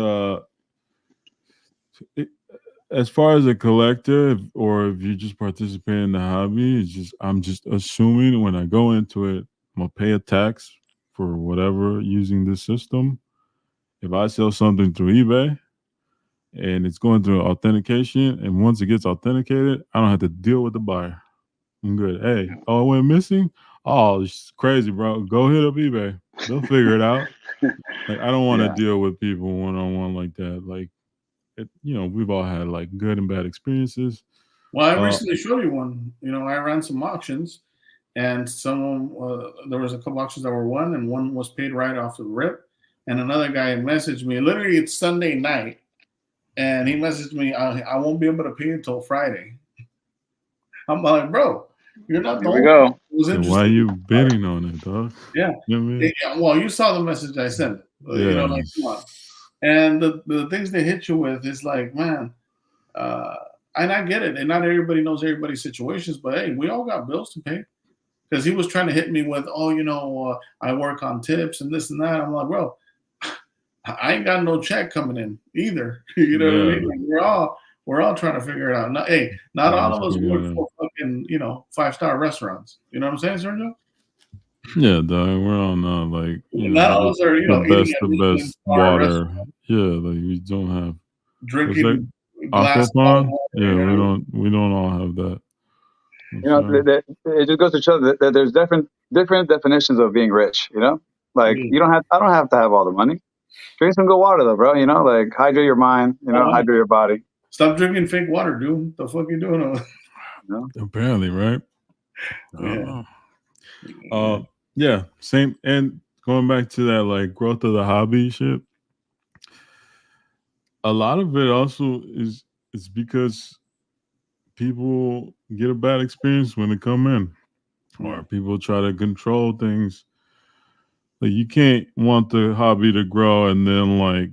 as far as a collector, or if you just participate in the hobby, I'm just assuming when I go into it, I'm gonna pay a tax for whatever using this system. If I sell something through eBay and it's going through authentication, and once it gets authenticated, I don't have to deal with the buyer. I'm good. Hey, oh, it went missing? Oh, it's crazy, bro. Go hit up eBay. They'll figure it out. Like, I don't want to deal with people one-on-one like that. Like, we've all had like good and bad experiences. Well, I recently showed you one. I ran some auctions, and there was a couple auctions that were won, and one was paid right off the rip. And another guy messaged me. Literally, it's Sunday night, and he messaged me, I won't be able to pay until Friday. I'm like, bro, you're not the only one. Why are you bidding on it, dog? Yeah. You know what I mean? Well, you saw the message I sent. Come on. And the things they hit you with is like, man, and I get it. And not everybody knows everybody's situations, but hey, we all got bills to pay. Because he was trying to hit me with, I work on tips and this and that. I'm like, bro, I ain't got no check coming in either. You know what I mean? Like, we're all trying to figure it out. Not all of us work for fucking 5-star restaurants. You know what I'm saying, Sergio? Yeah, dog. We're all not like not all of us are the best water. Yeah, like we don't have drinking glass aquapon. Yeah, we don't all have that. It just goes to show that there's different definitions of being rich. Like I don't have to have all the money. Drink some good water though, bro. Like hydrate your mind. Hydrate your body. Stop drinking fake water, dude. The fuck you doing? Apparently, right? Yeah. Same. And going back to that, like growth of the hobby shit. A lot of it also is because people get a bad experience when they come in, or people try to control things. Like you can't want the hobby to grow and then like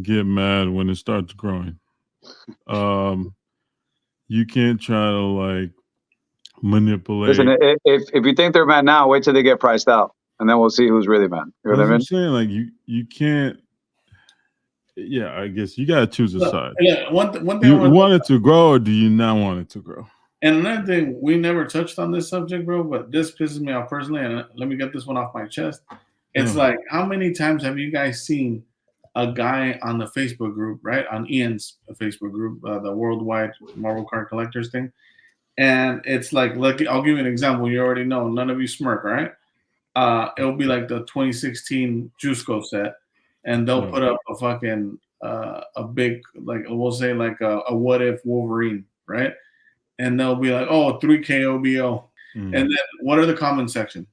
get mad when it starts growing. You can't try to like manipulate. Listen, if you think they're mad now, wait till they get priced out, and then we'll see who's really mad. You know what I mean? I'm saying, like you can't. Yeah, I guess you gotta choose a side. Yeah, one thing. You want it to grow, or do you not want it to grow? And another thing, we never touched on this subject, bro, but this pisses me off personally, and let me get this one off my chest. It's like, how many times have you guys seen a guy on the Facebook group, right? On Ian's Facebook group, the Worldwide Marvel Card Collectors thing. And it's like, look, I'll give you an example. You already know. None of you smirk, right? It'll be like the 2016 Jusco set. And they'll put up a fucking, a big, like, we'll say like a what if Wolverine, right? And they'll be like, oh, 3K OBO. And then what are the comment section?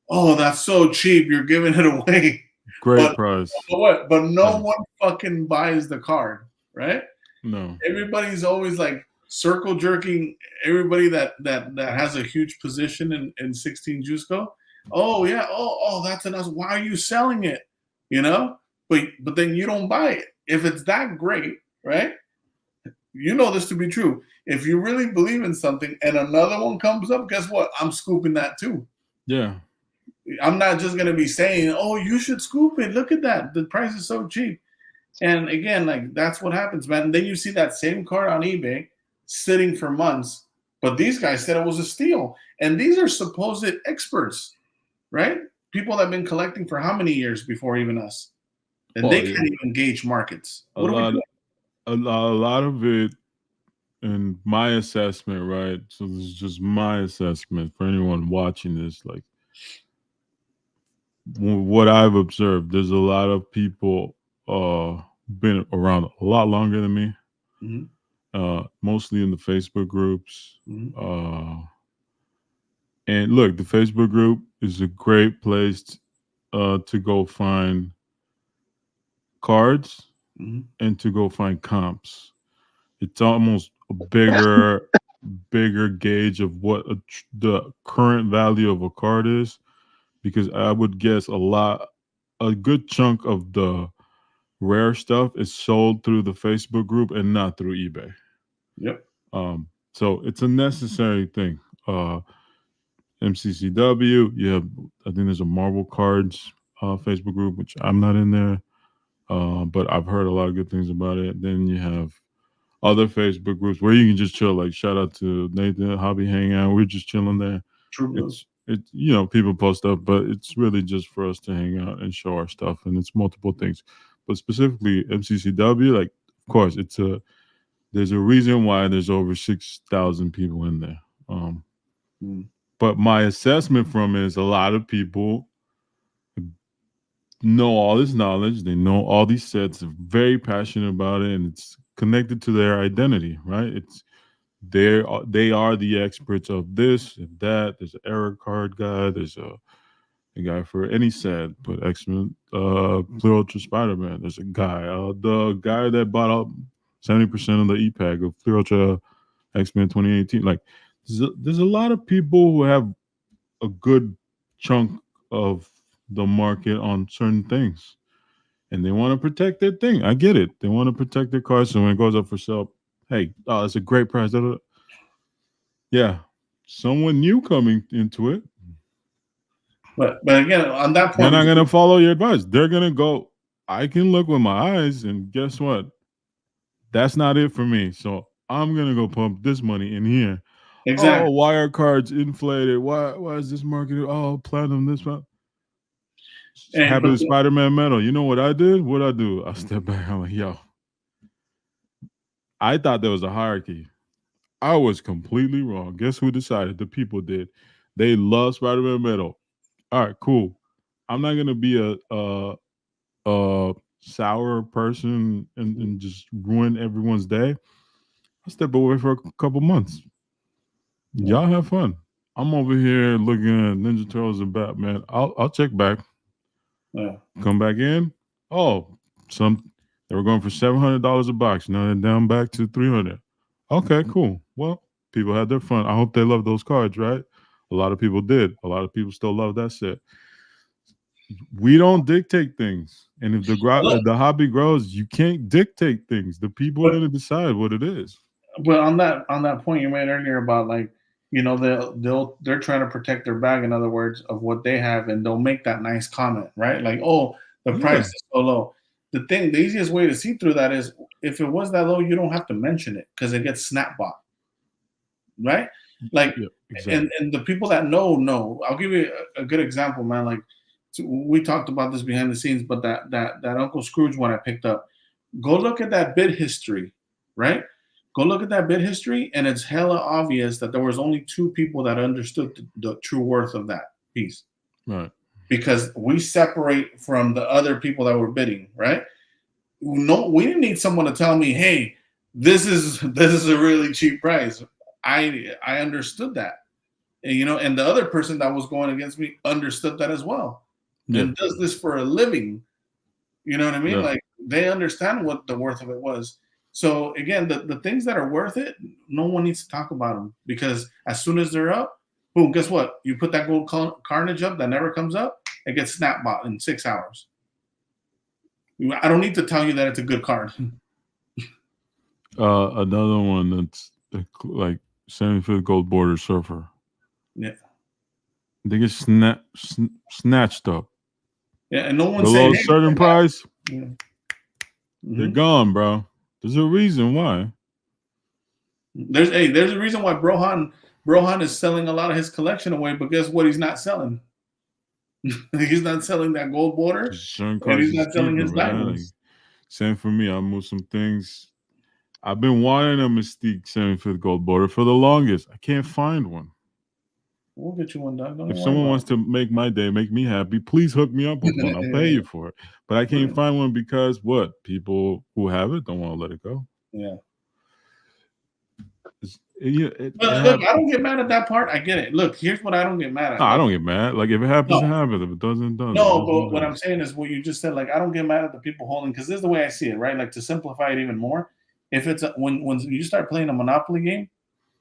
Oh, that's so cheap. You're giving it away. Great price. But no one fucking buys the card, right? No. Everybody's always like circle jerking everybody that has a huge position in 16 Jusco. Oh, yeah. Oh, that's enough. Why are you selling it? But then you don't buy it. If it's that great, right? You know this to be true. If you really believe in something and another one comes up, guess what? I'm scooping that too. Yeah. I'm not just going to be saying, oh, you should scoop it. Look at that. The price is so cheap. And again, like that's what happens, man. And then you see that same card on eBay sitting for months, but these guys said it was a steal. And these are supposed experts, right? People that have been collecting for how many years before even us? And they can't even gauge markets. A lot of it, in my assessment, right? So this is just my assessment for anyone watching this, like what I've observed. There's a lot of people been around a lot longer than me, mostly in the Facebook groups. And look, the Facebook group is a great place to go find cards and to go find comps. It's almost a bigger gauge of what the current value of a card is, because I would guess a good chunk of the rare stuff is sold through the Facebook group and not through eBay. Yep. So it's a necessary thing. MCCW, I think there's a Marvel Cards Facebook group, which I'm not in there, but I've heard a lot of good things about it. Then you have other Facebook groups where you can just chill. Like shout out to Nathan Hobby Hangout. We're just chilling there. True. It's people post stuff, but it's really just for us to hang out and show our stuff, and it's multiple things. But specifically MCCW, like of course there's a reason why there's over 6,000 people in there. But my assessment from it is a lot of people know all this knowledge. They know all these sets. They're very passionate about it, and it's connected to their identity, right? They are the experts of this and that. There's an error card guy. There's a guy for any set, but X-Men, Clear Ultra Spider-Man. There's a guy, the guy that bought up 70% of the e-pack of Clear Ultra X-Men 2018. Like, there's a lot of people who have a good chunk of the market on certain things. and they want to protect their thing. I get it. They want to protect their car, so when it goes up for sale, hey, it's a great price. Yeah, someone new coming into it. But again, on that They're point, not gonna follow your advice. They're gonna go. I can look with my eyes, and guess what? That's not it for me. So I'm gonna go pump this money in here. exactly. Oh, why are cards inflated? Why is this marketed? Oh, platinum, this one. Happened to Spider-Man metal. You know what I did? What I do? I step back. I'm like, yo. I thought there was a hierarchy. I was completely wrong. Guess who decided? The people did. They love Spider-Man metal. All right, cool. I'm not gonna be a sour person and just ruin everyone's day. I'll step away for a couple months. Y'all have fun. I'm over here looking at Ninja Turtles and Batman. I'll check back. Yeah. Come back in. Oh, they were going for $700 a box. Now they're down back to $300. Okay, cool. Well, people had their fun. I hope they love those cards, right? A lot of people did. A lot of people still love that set. We don't dictate things, and if the hobby grows, you can't dictate things. The people are going to decide what it is. But on that point you made earlier about like, you know, they're trying to protect their bag, in other words, of what they have, and they'll make that nice comment, right? Like, oh, the price is so low. The easiest way to see through that is if it was that low, you don't have to mention it because it gets snap bought, right? Like, exactly. and the people that know. I'll give you a good example, man. Like, we talked about this behind the scenes, but that Uncle Scrooge one I picked up. Go look at that bid history, right? Go look at that bid history, and it's hella obvious that there was only 2 people that understood the true worth of that piece. Right. Because we separate from the other people that were bidding, right? No, we didn't need someone to tell me, hey, this is a really cheap price. I understood that. And, you know, and the other person that was going against me understood that as well. Yeah. And does this for a living. You know what I mean? Yeah. Like, they understand what the worth of it was. So again, the things that are worth it, no one needs to talk about them, because as soon as they're up, boom, guess what? You put that gold carnage up that never comes up, it gets snap bought in 6 hours. I don't need to tell you that it's a good card. Another one that's like 75th gold border surfer. Yeah. They get snatched up. Yeah, and no one below saying, a certain price. Yeah. Mm-hmm. They're gone, bro. There's a reason why. There's a reason why Brohan is selling a lot of his collection away, but guess what? He's not selling. He's not selling that gold border, and he's not selling his diamonds. Like, same for me. I moved some things. I've been wanting a Mystique 75th gold border for the longest. I can't find one. We'll get you one, dog. If someone wants to make my day, make me happy, please hook me up with one. I'll pay you for it. But I can't find one because what? People who have it don't want to let it go. Yeah. Look, I don't get mad at that part. I get it. Look, here's what I don't get mad at. No, I don't get mad. Like, if it happens, it happens. If it doesn't, it doesn't. No, but what I'm saying is what you just said. Like, I don't get mad at the people holding, because this is the way I see it, right? Like, to simplify it even more, if it's when you start playing a Monopoly game,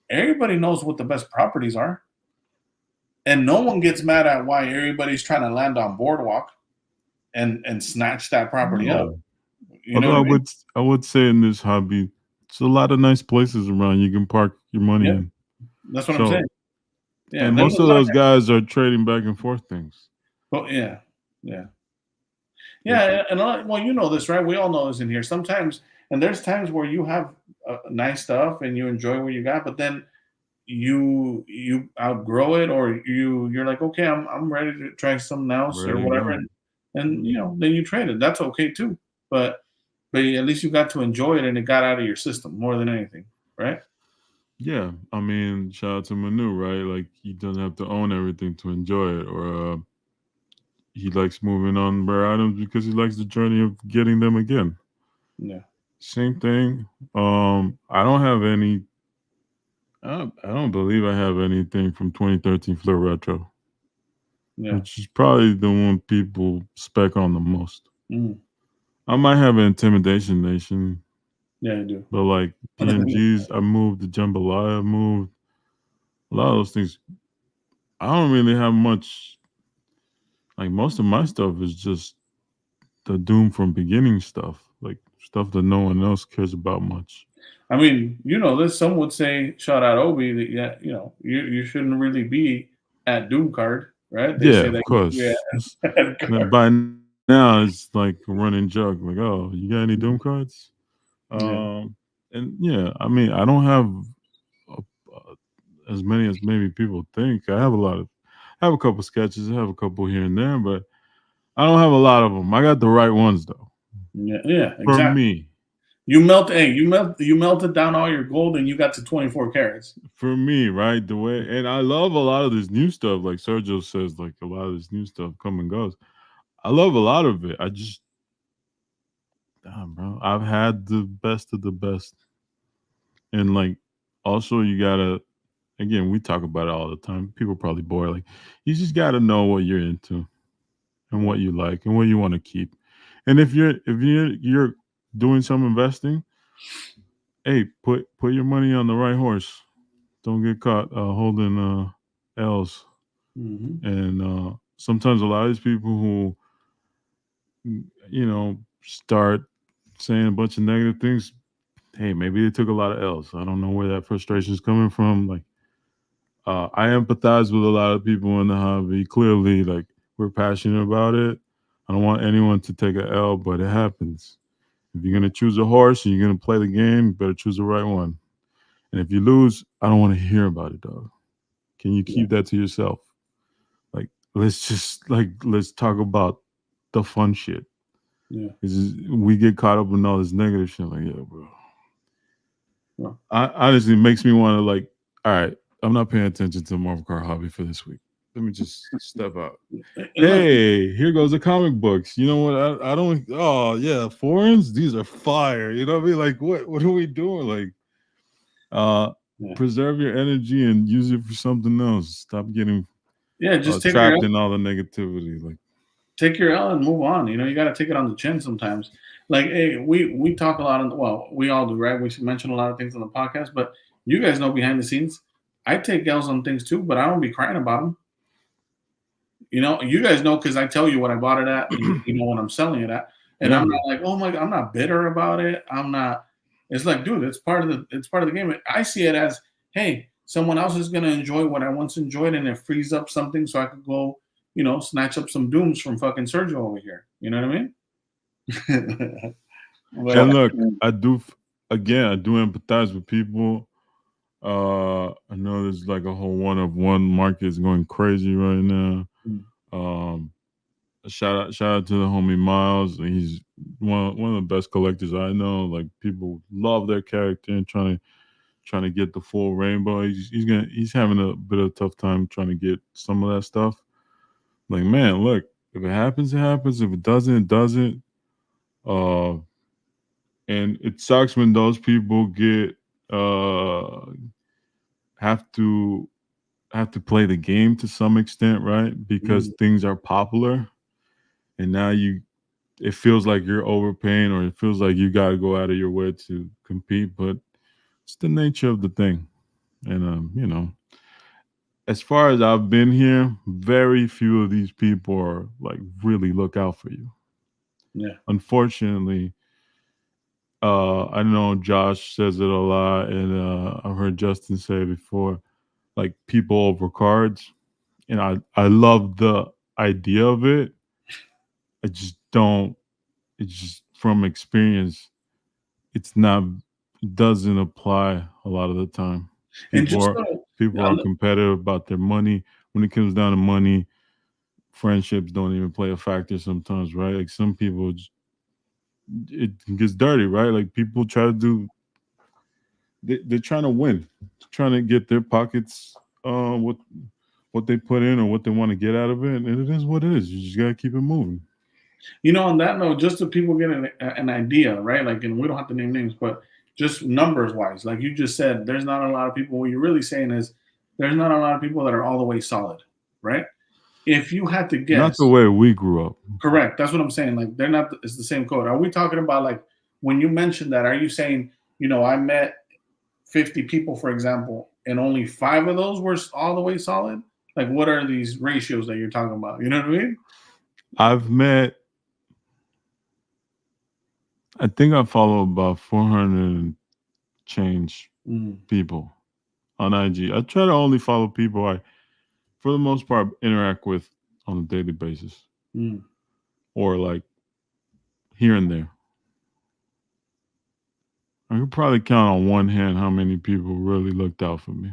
everybody knows what the best properties are, and no one gets mad at why everybody's trying to land on Boardwalk and snatch that property up. You know, I would say in this hobby, it's a lot of nice places around you can park your money in. That's what I'm saying. Yeah, and most of those guys are trading back and forth things. Oh, yeah. And well, you know this, right? We all know this in here. Sometimes, and there's times where you have nice stuff and you enjoy what you got, but then you outgrow it, or you're like, okay, I'm ready to try something else or whatever, and you know, then you trade it. That's okay too. But at least you got to enjoy it, and it got out of your system more than anything, right? Yeah, I mean, shout out to Manu, right? Like, he doesn't have to own everything to enjoy it, or he likes moving on rare items because he likes the journey of getting them again. Yeah. Same thing. I don't have any. I don't believe I have anything from 2013 Fleur Retro. Yeah. Which is probably the one people spec on the most. I might have an Intimidation Nation. Yeah, I do. But like PNGs, I moved the Jambalaya, I moved a lot of those things. I don't really have much. Like, most of my stuff is just the Doom from beginning stuff, like stuff that no one else cares about much. I mean, this. Some would say, shout out Obi, that you shouldn't really be at Doom Card, right? They Yeah, say of that you should be course. at Card. By now, it's like a running joke. Like, oh, you got any Doom cards? Yeah. And yeah, I mean, I don't have as many as maybe people think. I have a couple sketches. I have a couple here and there, but I don't have a lot of them. I got the right ones though. Yeah, For exactly. me. You melted down all your gold and you got to 24 carats. For me, right? The way, and I love a lot of this new stuff. Like Sergio says, like a lot of this new stuff come and goes. I love a lot of it. I just, damn, bro, I've had the best of the best. And like, also, you gotta, again, we talk about it all the time. People probably bored. Like, you just gotta know what you're into and what you like and what you want to keep. And if you're doing some investing, hey, put your money on the right horse. Don't get caught holding L's. Mm-hmm. And sometimes a lot of these people who start saying a bunch of negative things, hey, maybe they took a lot of L's. I don't know where that frustration is coming from. Like, I empathize with a lot of people in the hobby. Clearly, like, we're passionate about it. I don't want anyone to take an L, but it happens. If you're gonna choose a horse and you're gonna play the game, you better choose the right one. And if you lose, I don't want to hear about it, dog. Can you keep that to yourself? Like, let's talk about the fun shit. Yeah. We get caught up in all this negative shit. Like, yeah, bro. Yeah. Honestly, it makes me want to, like, all right, I'm not paying attention to the Marvel car hobby for this week. Let me just step out. Hey, here goes the comic books. You know what? I don't. Oh yeah, foreigns. These are fire. You know what I mean? Like, what are we doing? Like, preserve your energy and use it for something else. Stop getting just take trapped in all the negativity. Like, take your L and move on. You got to take it on the chin sometimes. Like, hey, we talk a lot. We all do, right? We mention a lot of things on the podcast, but you guys know behind the scenes, I take L's on things too, but I don't be crying about them. You guys know because I tell you what I bought it at, and you know what I'm selling it at, and I'm not like, oh my God, I'm not bitter about it. I'm not. It's like, dude, it's part of the game. I see it as, hey, someone else is gonna enjoy what I once enjoyed, and it frees up something so I could go, snatch up some dooms from fucking Sergio over here. You know what I mean? And look, I do empathize with people. I know there's like a whole one-of-one market is going crazy right now. Shout out to the homie Miles. He's one of the best collectors I know. Like, people love their character and trying to get the full rainbow. He's having a bit of a tough time trying to get some of that stuff. Like, man, look, if it happens, it happens. If it doesn't, it doesn't. And it sucks when those people get have to play the game to some extent, right? Because things are popular, and now it feels like you're overpaying, or it feels like you got to go out of your way to compete. But it's the nature of the thing, and as far as I've been here, very few of these people are like really look out for you. Yeah. Unfortunately, I know Josh says it a lot, and I've heard Justin say it before, like, people over cards. And I love the idea of it. I just don't. It's just from experience, it doesn't apply a lot of the time. People are competitive about their money. When it comes down to money, friendships don't even play a factor sometimes, right? Like, some people, it gets dirty, right? Like, people try to do. They're trying to win, trying to get their pockets what they put in or what they want to get out of it, and it is what it is. You just gotta keep it moving. On that note, just so people get an idea, right? Like, and we don't have to name names, but just numbers wise, like you just said, there's not a lot of people. What you're really saying is there's not a lot of people that are all the way solid, right? If you had to guess, not the way we grew up. Correct. That's what I'm saying. Like, they're not. It's the same code. Are we talking about, like, when you mentioned that? Are you saying, I met 50 people, for example, and only 5 of those were all the way solid? Like, what are these ratios that you're talking about? You know what I mean? I've met I think I follow about 400 and change Mm. people on IG. I try to only follow people I, for the most part, interact with on a daily basis Mm. or like here and there. I could probably count on one hand how many people really looked out for me.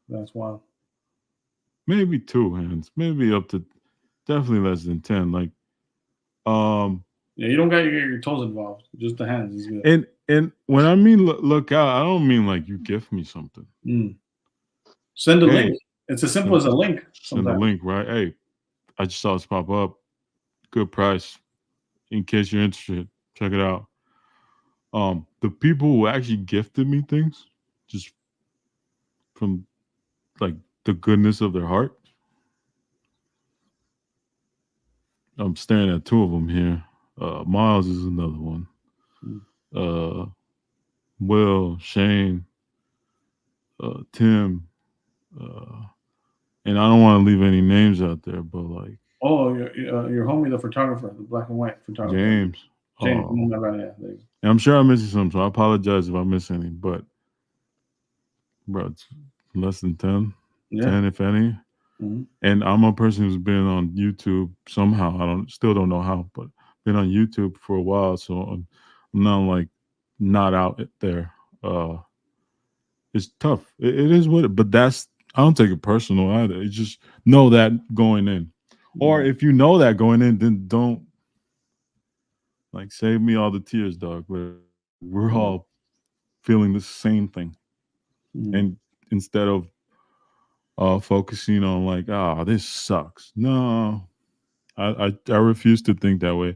That's wild. Maybe two hands, maybe up to definitely less than 10. Like, Yeah, you don't got to get your toes involved. Just the hands is good. and when I mean look out, I don't mean like you gift me something. Mm. Send a Hey, link. It's as simple as a link. send a Sometimes. link, right? Hey, I just saw this pop up. Good price. In case you're interested, check it out. The people who actually gifted me things, just from like the goodness of their heart. I'm staring at two of them here. Miles is another one. Mm. Uh, Will, Shane, Tim, uh, and I don't want to leave any names out there, but like Oh, your homie, the photographer, the black and white photographer, James. James. Um, Yeah, there you go. and I'm sure I'm missing some, so I apologize if I miss any. But bro, it's less than 10, Yeah. 10 if any. Mm-hmm. And I'm a person who's been on YouTube somehow. I don't know how, but been on YouTube for a while, so I'm not like not out there. Uh, it's tough. It is what, but that's I don't take it personal either. It's just know that going in, or if you know that going in, then don't like save me all the tears, dog. We're all feeling the same thing, and instead of focusing on like, ah, this sucks. No, I refuse to think that way.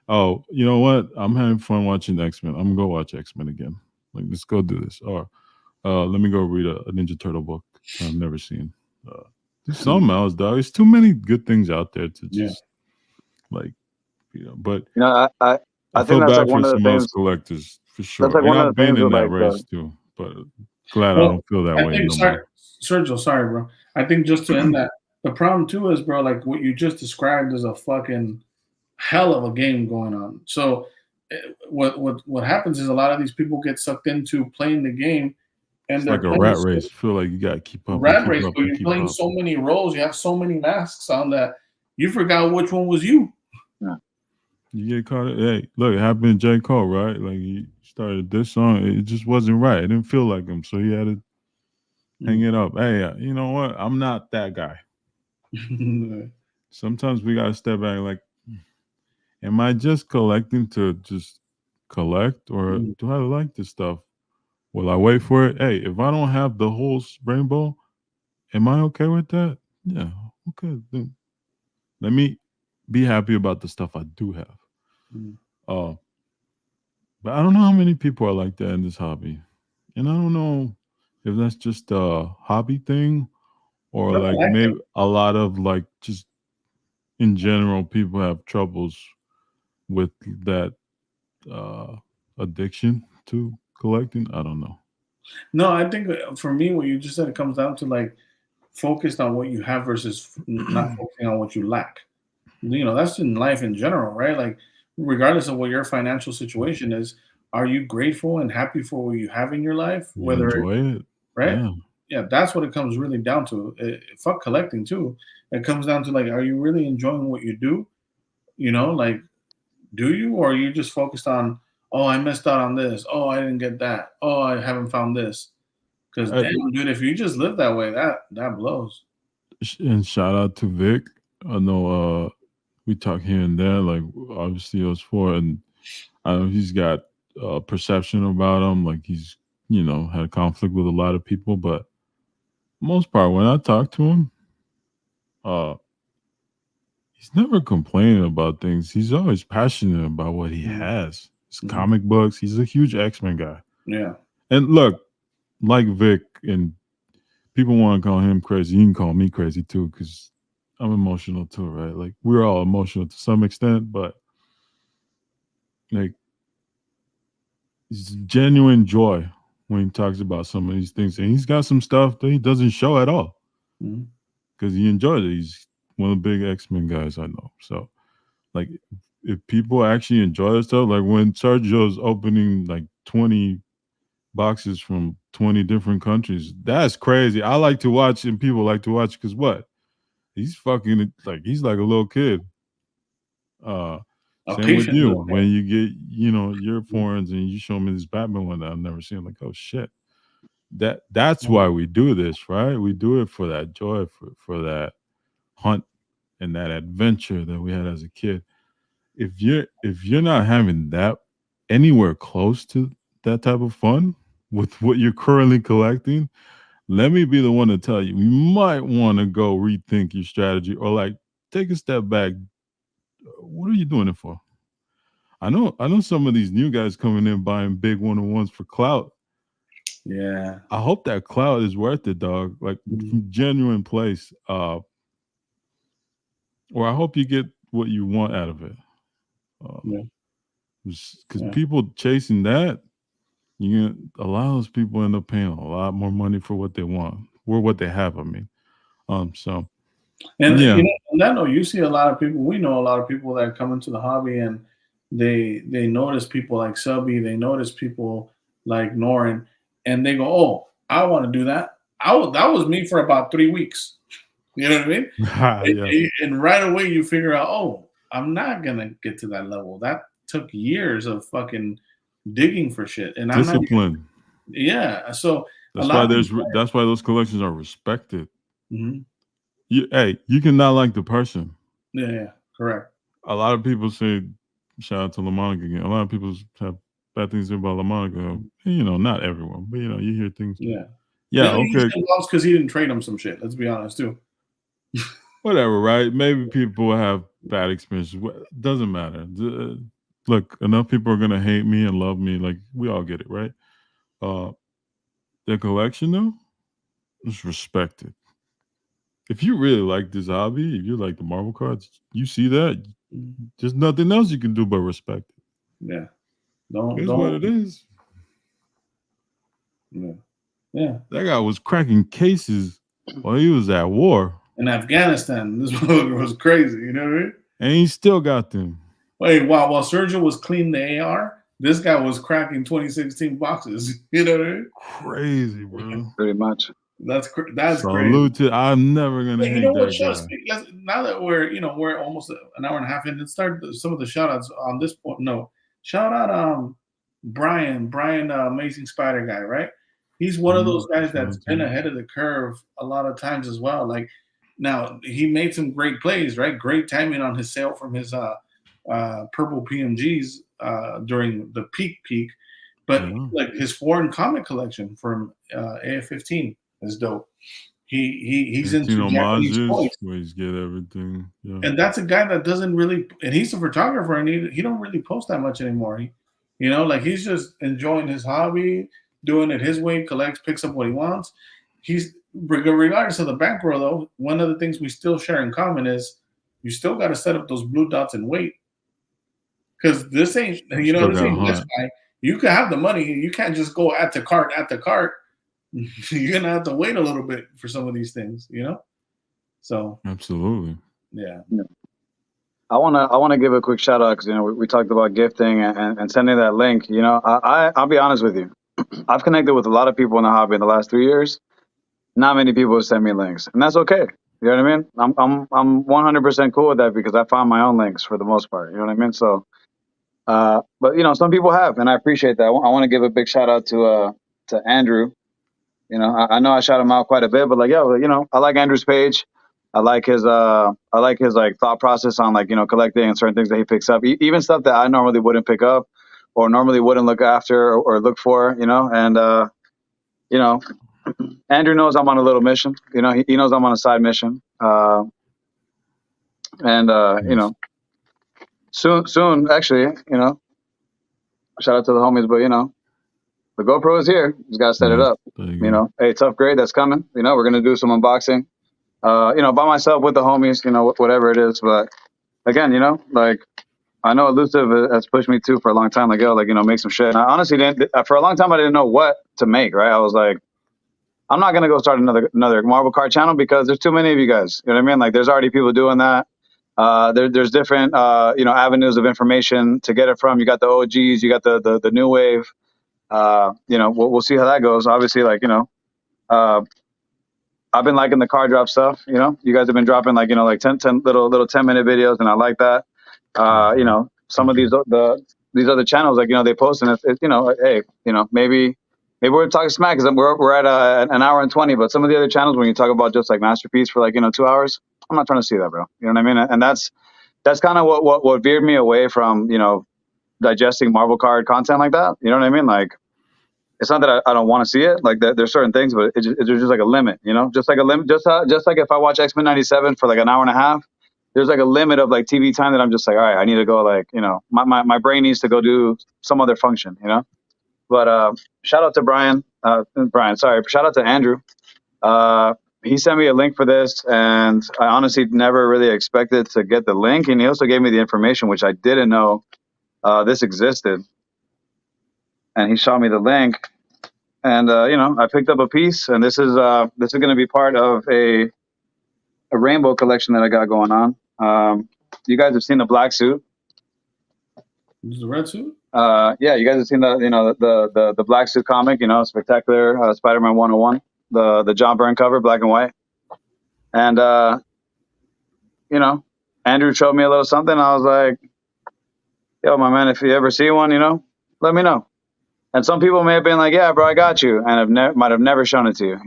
Oh, you know what? I'm having fun watching X-Men. I'm gonna go watch X-Men again. Like, let's go do this. Or let me go read a Ninja Turtle book I've never seen. Do something else, dog. There's too many good things out there to just like, but You know, I I think feel that's like bad for one of the some of those things. collectors for That's sure. like And one of I've the been things in with that like race too, but glad I Well, don't feel that I way think no more. Sergio, sorry, bro. I think just to end that, the problem too is, bro, like what you just described is a fucking hell of a game going on. So, what happens is a lot of these people get sucked into playing the game, and It's they're like a playing rat race. You feel like you gotta keep up and rat keep race, up but and you're keep playing up. so many roles. You have so many masks on that you forgot which one was you. Yeah. You get caught. Hey, look, it happened to J. Cole, right? Like he started this song, it just wasn't right. It didn't feel like him, so he had to hang it up. Hey, you know what? I'm not that guy. Sometimes we gotta step back. Like, am I just collecting to just collect, or do I like this stuff? Will I wait for it? Hey, if I don't have the whole rainbow, am I okay with that? Yeah, okay. Then let me be happy about the stuff I do have. Uh, but I don't know how many people are like that in this hobby. And I don't know if that's just a hobby thing or like maybe a lot of like just in general people have troubles with that addiction to collecting. I don't know. No, I think for me, what you just said, it comes down to like focused on what you have versus not focusing on what you lack. You know, that's in life in general, right? Like, regardless of what your financial situation is, are you grateful and happy for what you have in your life? You enjoy it? Right? Yeah. Yeah, that's what it comes really down to. Fuck collecting too. It comes down to like, are you really enjoying what you do? You know, like, do you, or are you just focused on, oh, I missed out on this. Oh, I didn't get that. Oh, I haven't found this. Because damn, dude, if you just live that way, that blows. And shout out to Vic. I know we talk here and there, like obviously us four, and I know he's got perception about him, like he's had conflict with a lot of people, but most part when I talk to him, he's never complaining about things. He's always passionate about what he has. His comic books. He's a huge X-Men guy. Yeah. And look, like Vic, and people want to call him crazy. You can call me crazy too, because I'm emotional too, right? Like we're all emotional to some extent, but like it's genuine joy when he talks about some of these things. And he's got some stuff that he doesn't show at all because he enjoys it. He's one of the big X-Men guys I know. So Like, if people actually enjoy that stuff, like when Sergio's opening like 20 boxes from 20 different countries, that's crazy. I like to watch, and people like to watch because what? He's fucking like he's like a little kid. A Same with patient you. little When you get, your foreigns and you show me this Batman one that I've never seen, like, oh shit. That's why we do this, right? We do it for that joy, for that hunt and that adventure that we had as a kid. If you're not having that anywhere close to that type of fun with what you're currently collecting, let me be the one to tell you, you might want to go rethink your strategy, or like take a step back. What are you doing it for? I know some of these new guys coming in buying big 1-on-1s for clout. Yeah. I hope that clout is worth it, dog. Like from genuine place. Or I hope you get what you want out of it. Because people chasing that, a lot of those people end up paying a lot more money for what they want, or what they have. I mean, so. And yeah, on that note, you see a lot of people. We know a lot of people that come into the hobby, and they notice people like Subby. They notice people like Norin, and they go, "Oh, I want to do that." That was me for about 3 weeks. You know what I mean? yeah. And right away you figure out, oh, I'm not gonna get to that level. That took years of fucking digging for shit, and I'm not. Discipline. Yeah, so that's why that's why those collections are respected. Mm-hmm. You cannot like the person. Yeah, correct. A lot of people say, shout out to LaMonica again. A lot of people have bad things to say about LaMonica. Not everyone, but you hear things. Yeah. Okay. He lost because he didn't trade him some shit. Let's be honest too. Whatever, right? Maybe people have bad experiences. Doesn't matter. Look, enough people are gonna hate me and love me. Like, we all get it, right? The collection though is respected. If you really like this hobby, if you like the Marvel cards, you see that, there's nothing else you can do but respect it. Yeah. Here's what it is. Yeah. That guy was cracking cases while he was at war. In Afghanistan. This was crazy, you know what I mean? And he still got them. Wait, while Sergio was cleaning the AR, this guy was cracking 2016 boxes. You know what I mean? Crazy, bro. Pretty much. That's Salute crazy. I'm never gonna hate that guy. Now that we're almost an hour and a half in, let's start some of the shout outs on this point. No, shout out Brian, Amazing Spider guy, right? He's one of those guys that's been ahead of the curve a lot of times as well. Like, now he made some great plays, right? Great timing on his sale from his purple PMGs during the peak, but like his foreign comic collection from AF-15 is dope. He's into Japanese toys. He's get everything. Yeah. And that's a guy that doesn't really, and he's a photographer, and he don't really post that much anymore. He's just enjoying his hobby, doing it his way, picks up what he wants. He's, regardless of the bankroll though, one of the things we still share in common is you still got to set up those blue dots and wait. Because this ain't Best Buy. You can have the money. You can't just go at the cart. You're gonna have to wait a little bit for some of these things, So absolutely, yeah. I wanna give a quick shout out because we talked about gifting and sending that link. I'll be honest with you. I've connected with a lot of people in the hobby in the last 3 years. Not many people have sent me links, and that's okay. You know what I mean? I'm 100% cool with that because I found my own links for the most part. You know what I mean? So, but some people have, and I appreciate that. I want to give a big shout out to Andrew. I know I shout him out quite a bit, but I like Andrew's page. I like his like thought process on collecting and certain things that he picks up, even stuff that I normally wouldn't pick up or normally wouldn't look after or look for. And Andrew knows I'm on a little mission. He knows I'm on a side mission. Soon, actually, shout out to the homies, but the GoPro is here. Just gotta set it up. Hey, tough grade that's coming. We're gonna do some unboxing. By myself with the homies. Whatever it is. But again, I know Elusive has pushed me too for a long time. Make some shit. And I honestly didn't. For a long time, I didn't know what to make. Right? I was like, I'm not gonna go start another Marvel card channel because there's too many of you guys. You know what I mean? Like, there's already people doing that. There's different avenues of information to get it from. You got the OGs, you got the new wave. We'll see how that goes. Obviously, I've been liking the card drop stuff. You guys have been dropping like 10 little 10-minute videos, and I like that. Some of these other channels, they post, and it's hey, maybe we're talking smack because we're at an hour and 20. But some of the other channels, when you talk about just like masterpiece for 2 hours, I'm not trying to see that, bro. You know what I mean? And that's kind of what veered me away from digesting Marvel card content like that. You know what I mean? Like, it's not that I don't want to see it. Like, there's certain things, but there's just like a limit. Just like a limit. Just like if I watch X-Men '97 for like an hour and a half, there's like a limit of like TV time that I'm just like, all right, I need to go, my brain needs to go do some other function. But shout out to Brian. Shout out to Andrew. He sent me a link for this, and I honestly never really expected to get the link. And he also gave me the information, which I didn't know this existed. And he shot me the link, and I picked up a piece, and this is going to be part of a rainbow collection that I got going on. You guys have seen the black suit. This is the red suit. Yeah, you guys have seen the black suit comic. Spectacular Spider-Man 101, the John Byrne cover, black and white. And Andrew showed me a little something. I was like, yo, my man, if you ever see one, let me know. And some people may have been like, yeah, bro, I got you, and might have never shown it to you,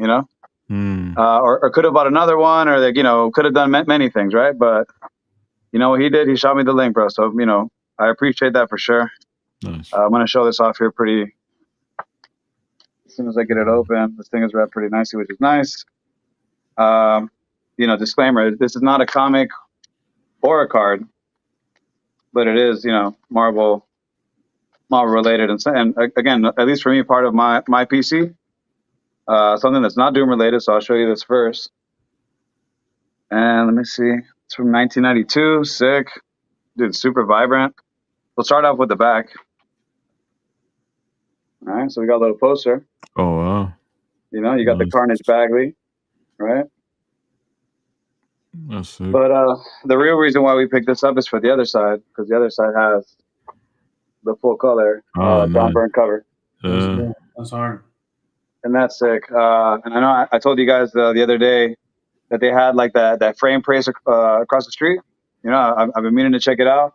or could have bought another one, or could have done many things, right? But what he did? He shot me the link, bro. So I appreciate that for sure. Nice. I'm gonna show this off here pretty. As soon as I get it open, this thing is wrapped pretty nicely, which is nice. Disclaimer: this is not a comic or a card, but it is, Marvel related, and again, at least for me, part of my PC, something that's not Doom related. So I'll show you this first. And let me see. It's from 1992. Sick, dude. Super vibrant. We'll start off with the back. All right. So we got a little poster. Oh wow. You got the Carnage Bagley, right? That's sick. But the real reason why we picked this up is for the other side, because the other side has the full color John Byrne cover. Yeah. That's hard. And that's sick. And I know I told you guys the other day that they had like that frame press across the street. I've been meaning to check it out.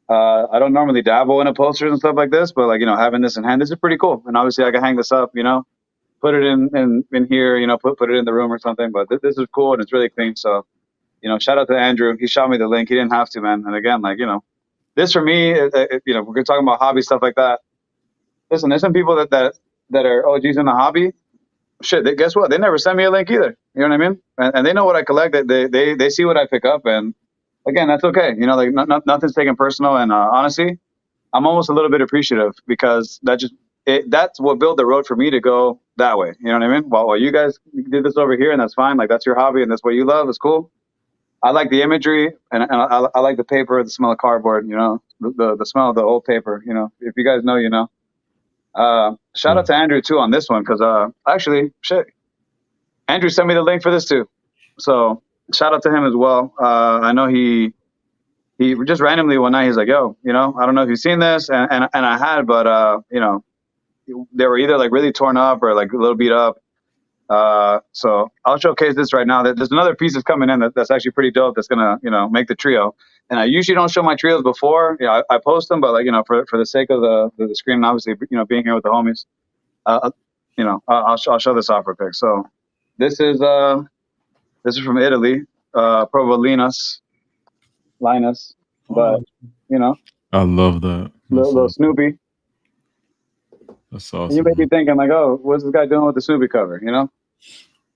I don't normally dabble in posters and stuff like this, but having this in hand, this is pretty cool. And obviously I can hang this up, put it in here, put it in the room or something. But this is cool, and it's really clean. So, shout out to Andrew. He shot me the link. He didn't have to, man. And again, this for me, we're talking about hobby stuff like that. Listen, there's some people that are OGs in the hobby. Shit, guess what? They never send me a link either. You know what I mean? And they know what I collect. They see what I pick up, and again, that's okay. Nothing's taken personal. And honestly, I'm almost a little bit appreciative, because that's what built the road for me to go that way. You know what I mean? While you guys did this over here, and that's fine. Like, that's your hobby, and that's what you love. It's cool. I like the imagery, and I like the paper, the smell of cardboard. The smell of the old paper. If you guys know, you know. Shout out to Andrew too on this one, because actually, Andrew sent me the link for this too. So shout out to him as well. I know he just randomly one night, he's like, yo, I don't know if you've seen this, and I had, but they were either like really torn up or like a little beat up. So I'll showcase this right now. There's another piece that's coming in that's actually pretty dope, that's gonna make the trio. And I usually don't show my trios before. I post them, but for the sake of the screen, and obviously being here with the homies, I'll show this off real quick. So this is from Italy, Provolinas, Linus, but I love that. little Snoopy. That's awesome. You may be thinking like, oh, what's this guy doing with the Snoopy cover?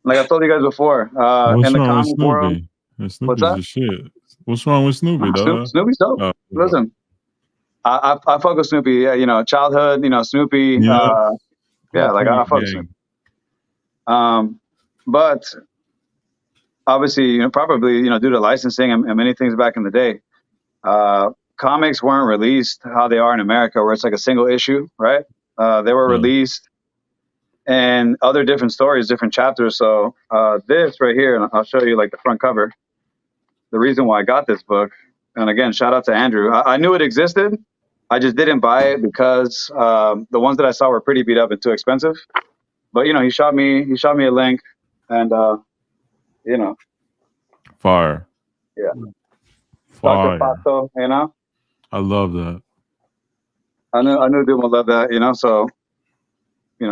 Like I told you guys before, What's in the wrong with comic world. Snoopy? Snoopy's What's that? the shit. What's wrong with Snoopy, dog? Snoopy's dope. Listen, I fuck with Snoopy. Yeah, childhood. Snoopy. Yeah. I fuck with Snoopy. But obviously, probably due to licensing and many things back in the day, comics weren't released how they are in America, where it's like a single issue, right? They were released and other different stories, different chapters. So this right here, and I'll show you like the front cover. the reason why I got this book. And again, shout out to Andrew. I knew it existed. I just didn't buy it because the ones that I saw were pretty beat up and too expensive. But he shot me a link, and Fire. yeah, Fire. Dr. Pato, I love that. I knew dude would love that, So,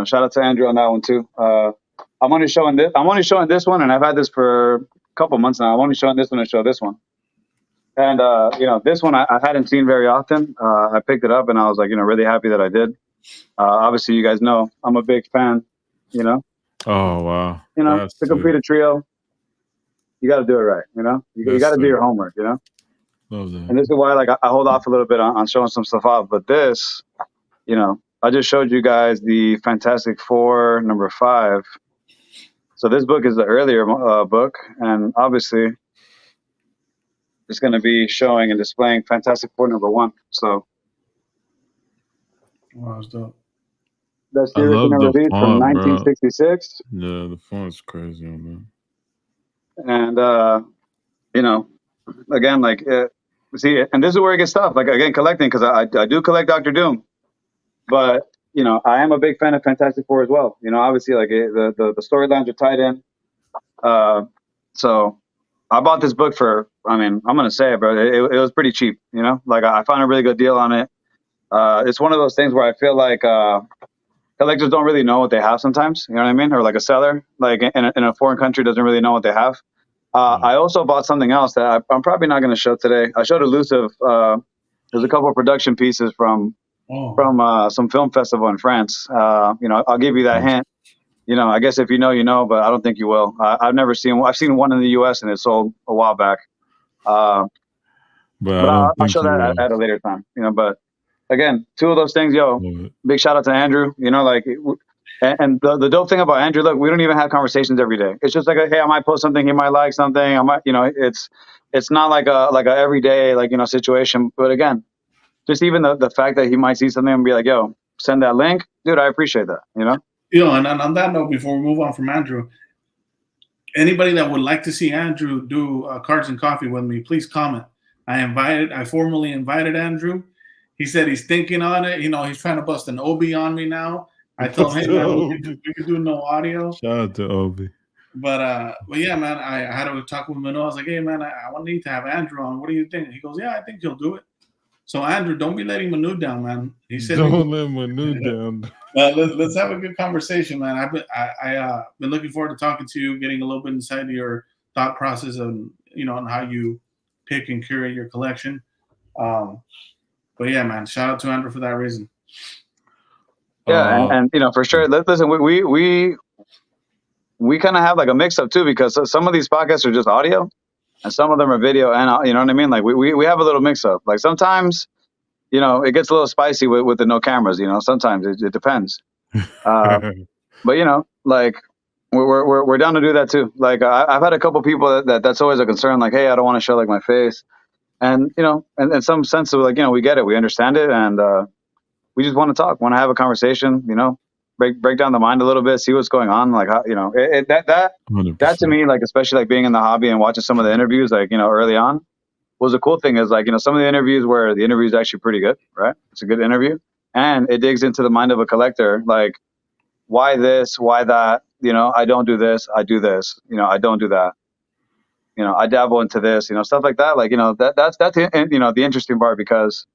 shout out to Andrew on that one too. I'm only showing this one, and I've had this for a couple months now. I'm only showing this one and show this one. And this one I hadn't seen very often. I picked it up, and I was like, really happy that I did. Obviously, you guys know I'm a big fan. Oh wow. To complete a trio, you got to do it right. You got to do your homework. Love that. And this is why, like, I hold off a little bit on showing some stuff off. But this, I just showed you guys the Fantastic Four number 5. So this book is the earlier book, and obviously it's going to be showing and displaying Fantastic Four number 1. So wow, that's dope. That's the original release from 1966. Bro. Yeah, the font's crazy on that. And again, like, see, and this is where it gets tough. Like, again, collecting, because I do collect Dr. Doom, but I am a big fan of Fantastic Four as well. Obviously, like, the storylines are tied in. So I bought this book for, I'm gonna say it, bro. It was pretty cheap. Like, I found a really good deal on it. It's one of those things where I feel like collectors don't really know what they have sometimes. You know what I mean? Or like a seller, like in a foreign country, doesn't really know what they have. I also bought something else that I'm probably not going to show today. I showed Elusive. There's a couple of production pieces from some film festival in France. I'll give you that hint. I guess if you know, but I don't think you will. I've never seen one. I've seen one in the U.S. and it sold a while back. But I'll show that at a later time. But again, 2 of those things, big shout out to Andrew. And the dope thing about Andrew, look, we don't even have conversations every day. It's just like, hey, I might post something, he might like something. I might, it's not like a everyday, situation. But again, just even the fact that he might see something and be like, yo, send that link, dude, I appreciate that. And on that note, before we move on from Andrew, anybody that would like to see Andrew do Cards and Coffee with me, please comment. I formally invited Andrew. He said he's thinking on it. He's trying to bust an Obi on me now. I told him that we could do no audio. Shout out to Obi. But yeah, man, I had to talk with him. And I was like, hey, man, I need to have Andrew on. What do you think? He goes, yeah, I think he'll do it. So, Andrew, don't be letting Manu down, man. He said, don't let Manu down. Let's have a good conversation, man. I've been looking forward to talking to you, getting a little bit inside your thought process and on how you pick and curate your collection. But yeah, man, shout out to Andrew for that reason. Yeah, and for sure. Listen, we kind of have like a mix up too, because some of these podcasts are just audio, and some of them are video, and you know what I mean. Like we have a little mix up. Like sometimes, it gets a little spicy with the no cameras. Sometimes it depends. But like we're down to do that too. Like I've had a couple people that's always a concern. Like, hey, I don't want to show like my face, and and in some sense of like we get it, we understand it, and we just want to talk, want to have a conversation, break down the mind a little bit, see what's going on. Like, how, that to me, like, especially like being in the hobby and watching some of the interviews, like, early on, was a cool thing is like, some of the interviews where the interview is actually pretty good, right? It's a good interview. And it digs into the mind of a collector. Like, why this, why that, I don't do this, I do this, I don't do that. I dabble into this, stuff like that. Like, that's the interesting part because,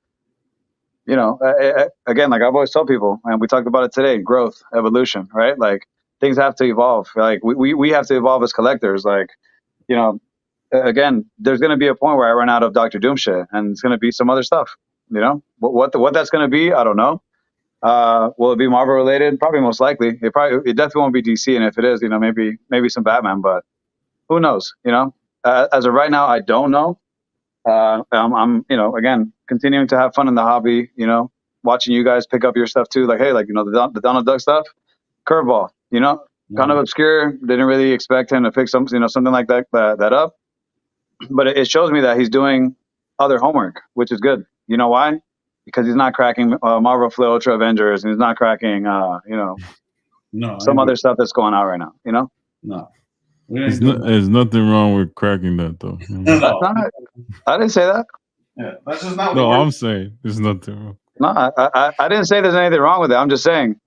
again, like I've always told people, and we talked about it today, growth, evolution, right? Like things have to evolve. Like we have to evolve as collectors. Like, again, there's going to be a point where I run out of Dr. Doom shit and it's going to be some other stuff, what that's going to be, I don't know. Will it be Marvel related? Probably most likely. It definitely won't be DC. And if it is, maybe some Batman, but who knows, as of right now, I don't know. I'm again, continuing to have fun in the hobby, watching you guys pick up your stuff too. Like, hey, like, the Donald Duck stuff, curveball, kind of obscure. Didn't really expect him to pick something like that up. But it shows me that he's doing other homework, which is good. You know why? Because he's not cracking Marvel Flip Ultra Avengers, and he's not cracking, some other stuff that's going out right now, No. There's nothing wrong with cracking that though. No, I didn't say that. yeah, that's just not. No, I'm saying there's nothing wrong. No, I didn't say there's anything wrong with it. I'm just saying,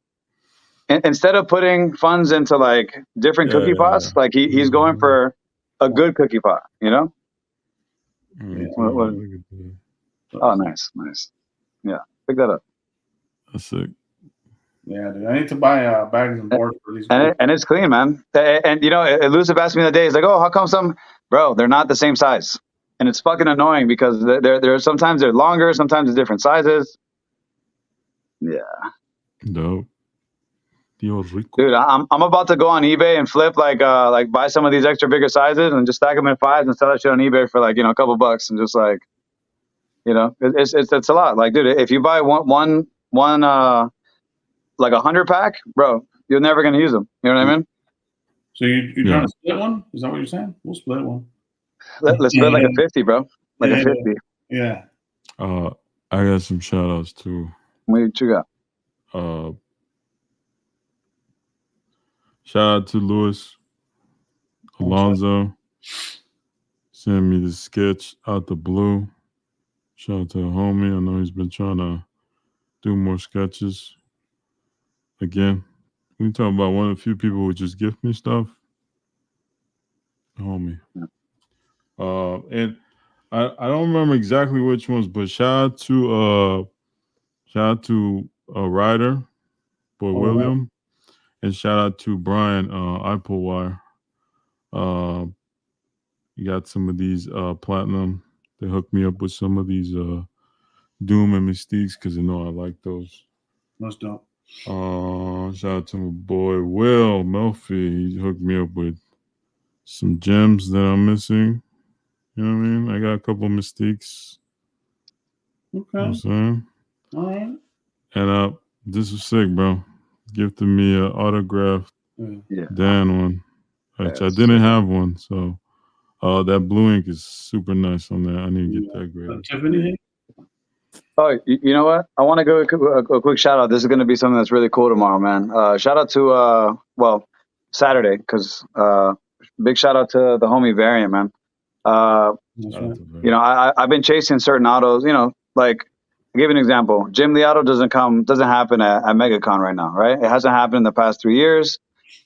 instead of putting funds into like different cookie pots, like he's going for a good cookie pot, you know? Yeah. Oh, nice. Yeah, pick that up. That's sick. Yeah, dude. I need to buy bags and boards for these. And it's clean, man. And you know, Elusive asked me the day, he's like, "Oh, how come some, bro? They're not the same size." And it's fucking annoying because they're sometimes they're longer, sometimes they're different sizes. Yeah. Dope. Dude, I'm about to go on eBay and flip like buy some of these extra bigger sizes and just stack them in fives and sell that shit on eBay for like, you know, a couple bucks and just like, you know, it's a lot. Like, dude, if you buy one like 100 pack, bro, you're never gonna use them. You know what I mean? So you're trying to split one? Is that what you're saying? We'll split one. Let's split like a 50, bro. Like a 50. Yeah. I got some shout outs too. What you got? Shout out to Louis Alonzo. Send me the sketch out the blue. Shout out to the homie. I know he's been trying to do more sketches. Again, we talk about one of the few people who just gift me stuff. The homie. And I don't remember exactly which ones, but shout out to Ryder, Boy William, and shout out to Brian Ipolwire. You got some of these platinum. They hooked me up with some of these Doom and Mystiques because they know I like those. That's dope. Shout out to my boy Will Melfi. He hooked me up with some gems that I'm missing. You know what I mean? I got a couple of Mystiques. Okay. You know what I'm saying? All right. And this was sick, bro. Gifted me an autographed Dan one, which I didn't have one. So that blue ink is super nice on there. I need to get that graded. Tiffany? Oh, you know what? I want to go a quick shout out. This is going to be something that's really cool tomorrow, man. Shout out to Saturday, because big shout out to the homie Variant, man. You know, I've been chasing certain autos. You know, like I'll give you an example. Jim Lee auto doesn't happen at MegaCon right now, right? It hasn't happened in the past 3 years.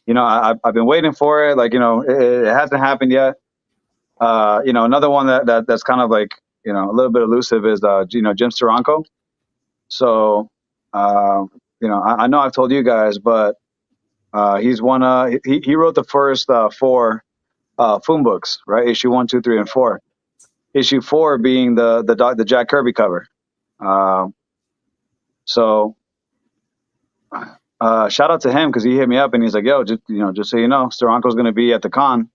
You know, I've been waiting for it. Like, you know, it hasn't happened yet. You know, another one that's kind of like, you know, a little bit elusive is, you know, Jim Steranko. So, you know, I know I've told you guys, but he's one. He wrote the first 4 Foom books, right? Issue 1, 2, 3, and 4. Issue 4 being the Jack Kirby cover. So, shout out to him because he hit me up and he's like, "Yo, just so you know, Steranko's going to be at the con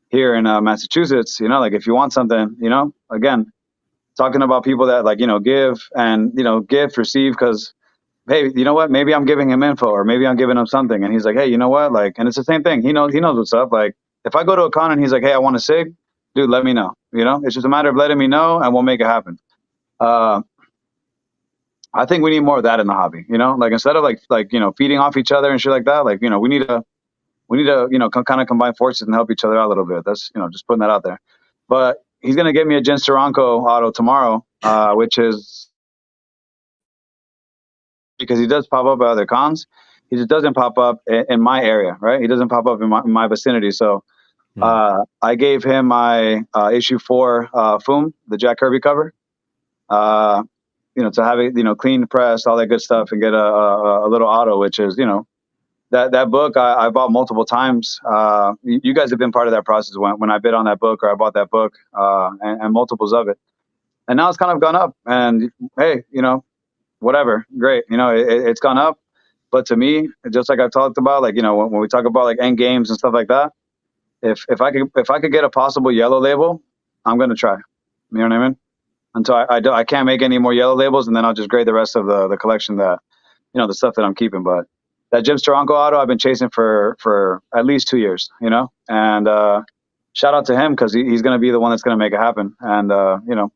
here in Massachusetts. You know, like if you want something, you know, again." Talking about people that like, you know, give and, you know, gift, receive, because, hey, you know what? Maybe I'm giving him info or maybe I'm giving him something. And he's like, hey, you know what? Like, and it's the same thing. He knows what's up. Like, if I go to a con and he's like, hey, I want a cig, dude, let me know. You know, it's just a matter of letting me know and we'll make it happen. I think we need more of that in the hobby, you know, like instead of like, you know, feeding off each other and shit like that. Like, you know, we need to, you know, kind of combine forces and help each other out a little bit. That's, you know, just putting that out there. But he's going to get me a Jen Steranko auto tomorrow, which is because he does pop up at other cons. He just doesn't pop up in my area, right? He doesn't pop up in my vicinity. So I gave him my issue 4 Foom, the Jack Kirby cover, you know, to have it, you know, clean press, all that good stuff, and get a little auto, which is, you know, that book I bought multiple times. You guys have been part of that process when I bid on that book or I bought that book and multiples of it. And now it's kind of gone up. And hey, you know, whatever, great. You know, it's gone up. But to me, just like I've talked about, like, you know, when we talk about like end games and stuff like that, if I could get a possible yellow label, I'm gonna try. You know what I mean? Until I can't make any more yellow labels, and then I'll just grade the rest of the collection, that, you know, the stuff that I'm keeping. But that Jim Steranko auto I've been chasing for at least 2 years, you know, and shout out to him because he's going to be the one that's going to make it happen. And, you know,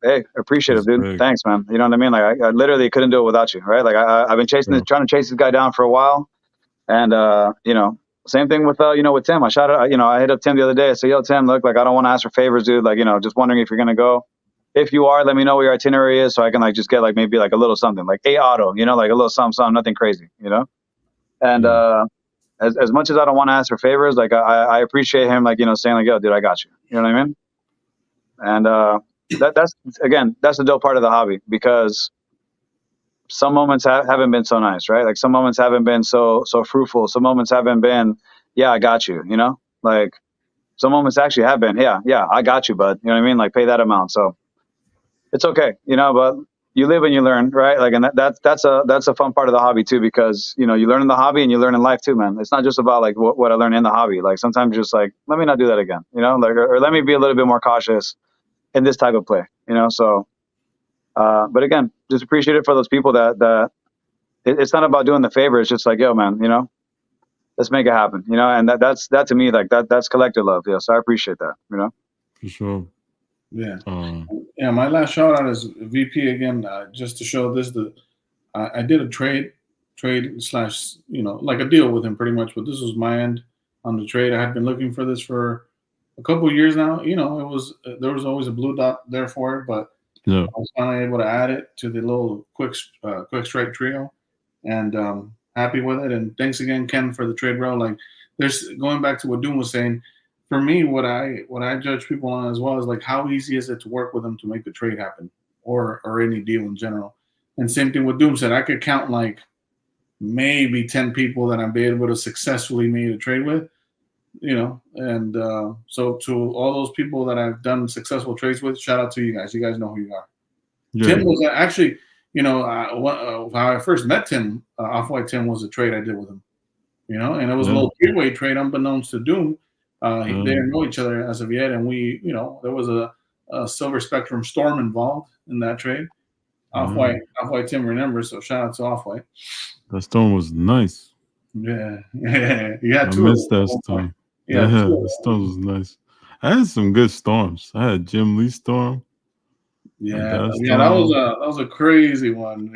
hey, appreciate it, dude. Thanks, man. You know what I mean? Like I literally couldn't do it without you, right? Like I've been trying to chase this guy down for a while. And, you know, Same thing with with Tim. I hit up Tim the other day. I said, yo, Tim, look, like I don't want to ask for favors, dude. Like, just wondering if you're gonna go. If you are, let me know what your itinerary is so I can like just get like maybe like a little something, like a auto, like a little something, nothing crazy, And as much as I don't want to ask for favors, like I appreciate him like, saying like, yo, dude, I got you. You know what I mean? And that's the dope part of the hobby, because some moments haven't been so nice, right? Like some moments haven't been so fruitful. Some moments haven't been, yeah, I got you, like some moments actually have been, yeah, I got you, bud. You know what I mean? Like pay that amount. So it's okay, but you live and you learn, right? Like, and that's a fun part of the hobby too, because, you learn in the hobby and you learn in life too, man. It's not just about like what I learned in the hobby. Like sometimes just like, let me not do that again, like, or let me be a little bit more cautious in this type of play, so, but again, just appreciate it for those people that it's not about doing the favor. It's just like, yo, man, let's make it happen, and that to me, like that's collective love. Yeah. So I appreciate that, For sure. Yeah. Yeah. My last shout out is VP again, just to show this, I did a trade / like a deal with him pretty much, but this was my end on the trade. I had been looking for this for a couple of years now. There was always a blue dot there for it, but yeah, I was finally able to add it to the little quick strike trio, and happy with it. And thanks again, Ken, for the trade, bro. Like, there's going back to what Doom was saying. For me, what I judge people on as well is like, how easy is it to work with them to make the trade happen, or any deal in general. And same thing with Doom said. I could count like maybe 10 people that I've been able to successfully made a trade with. And so to all those people that I've done successful trades with, shout out to you guys. You guys know who you are. Yeah. Tim was actually, how I first met Tim, Off-White Tim was a trade I did with him, and it was a little three-way trade unbeknownst to Doom. They didn't know each other as of yet, and we, there was a Silver Spectrum Storm involved in that trade. Off-White Tim remembers, so shout out to Off-White. That storm was nice. Yeah. I missed that storm. Yeah, the storm was nice. I had some good storms. I had Jim Lee storm. Yeah, that was a crazy one.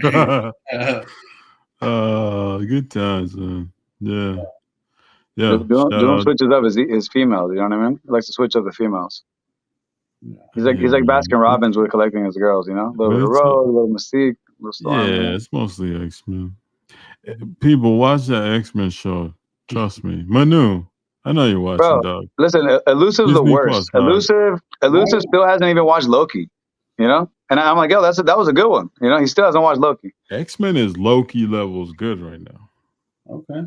Good times, man. Yeah. Doom switches up his females. You know what I mean? He likes to switch up the females. He's like Baskin Robbins with collecting his girls. A little bit of Rose, a little Mystique, a little Storm. Yeah, it's mostly X-Men. People, watch that X-Men show. Trust me, Manu. I know you're watching, bro, dog. Listen, Elusive's the worst. Elusive still hasn't even watched Loki. And I'm like, yo, that was a good one. He still hasn't watched Loki. X-Men is Loki levels good right now. Okay.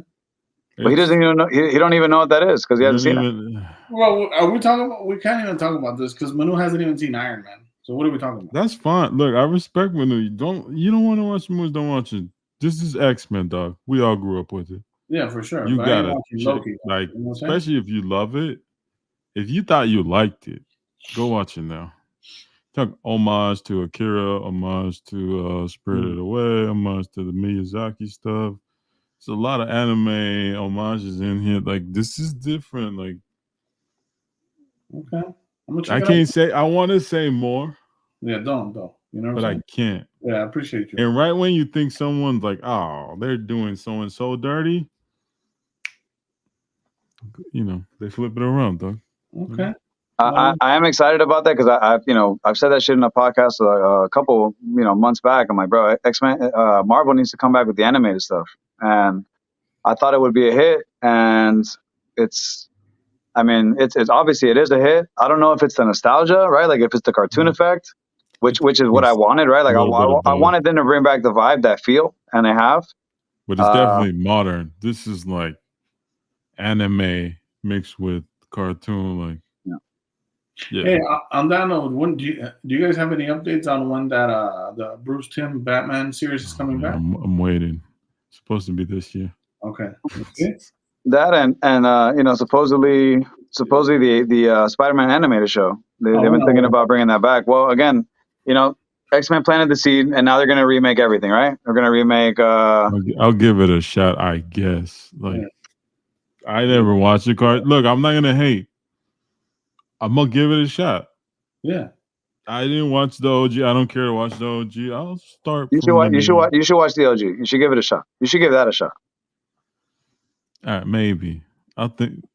But he doesn't even know. He don't even know what that is because he hasn't seen it. Well, are we talking about? We can't even talk about this because Manu hasn't even seen Iron Man. So what are we talking about? That's fine. Look, I respect Manu. You don't want to watch movies? Don't watch it. This is X-Men, dog. We all grew up with it. Yeah, for sure. You gotta check, like, especially if you love it. If you thought you liked it, go watch it now. Talk homage to Akira, homage to Spirited Away, homage to the Miyazaki stuff. There's a lot of anime homages in here. Like, this is different. Like, okay, I can't say. I want to say more. Yeah, don't. But I can't. Yeah, I appreciate you. And right when you think someone's like, oh, they're doing so and so dirty, they flip it around, though. Okay. I am excited about that because I've said that shit in a podcast a couple months back. I'm like, bro, X-Men, Marvel needs to come back with the animated stuff, and I thought it would be a hit, and it's obviously it is a hit. I don't know if it's the nostalgia, right? Like if it's the cartoon effect, which is what I wanted, right? Like I wanted them to bring back the vibe, that feel, and they have. But it's definitely modern. This is like anime mixed with cartoon, like. Yeah. Hey, on that note, do you guys have any updates on when that the Bruce Timm Batman series is coming back? I'm waiting. It's supposed to be this year. Okay. That and supposedly the Spider-Man animated show. They've been thinking about bringing that back. Well, again, X-Men planted the seed, and now they're going to remake everything, right? They're going to remake. I'll give it a shot, I guess. Like, I never watched the card. Look, I'm not going to hate. I'm gonna give it a shot. Yeah, I didn't watch the OG. I don't care to watch the OG. I'll start. You should watch the OG. You should give it a shot. You should give that a shot. Maybe I think.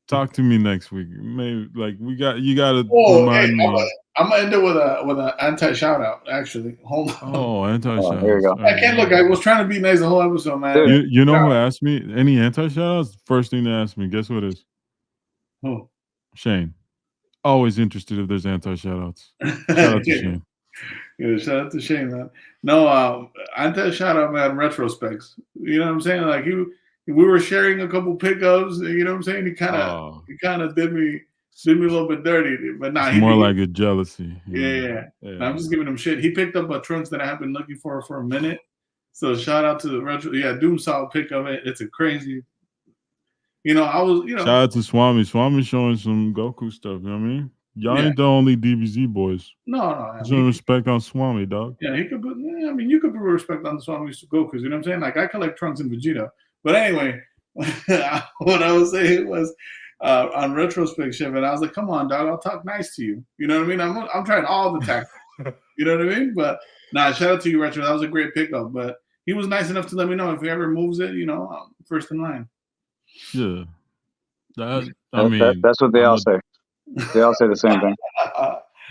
Talk to me next week. Maybe like you got to Hey, remind me. I'm gonna end it with an anti shout out. Actually, hold on. Oh, anti shout outs. Here you go. I can't look. I was trying to be nice the whole episode, man. You know who asked me any anti shout outs? First thing to ask me. Guess what it is? Who? Shane. Always interested if there's anti shout outs. Shout out to Shane. Yeah, shout out to Shane, man. No, anti shout out, man. Retrospects. You know what I'm saying? Like we were sharing a couple pickups. You know what I'm saying? He kind of did me a little bit dirty, but nah, it's more like a jealousy. Yeah. I'm just giving him shit. He picked up a trunks that I have been looking for a minute. So shout out to the retro. Yeah, Doom saw a pick of it. It's a crazy. I was. Shout out to Swami. Swami showing some Goku stuff. You know what I mean? Y'all ain't the only DBZ boys. No. Some respect on Swami, dog. Yeah, he could. You could put respect on the Swami's Gokus. You know what I'm saying? Like I collect trunks and Vegeta. But anyway, what I was saying was on retrospection, and I was like, "Come on, dog, I'll talk nice to you." You know what I mean? I'm trying all the tactics. You know what I mean? But shout out to you, Retro. That was a great pickup. But he was nice enough to let me know if he ever moves it. I'm first in line. Yeah, that's what they all say. They all say the same thing.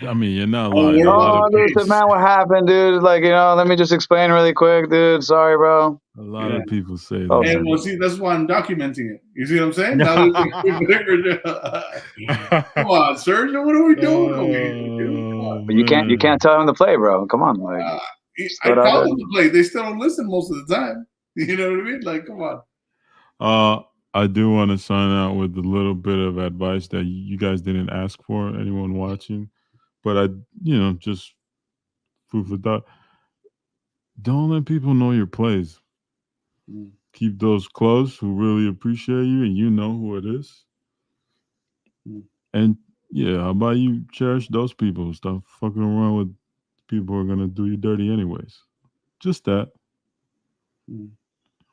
I mean, you're not lying. Dude, man, what happened, dude? Like, let me just explain really quick, dude. Sorry, bro. A lot of people say that. And well, see, that's why I'm documenting it. You see what I'm saying? Come on, Sergio, what are we doing? But you can't tell them to play, bro. Come on, like. I tell them to play. They still don't listen most of the time. You know what I mean? Like, come on. I do want to sign out with a little bit of advice that you guys didn't ask for, anyone watching. But just food for thought. Don't let people know your plays. Keep those close who really appreciate you and you know who it is. And how about you cherish those people? Stop fucking around with people who are going to do you dirty anyways. Just that.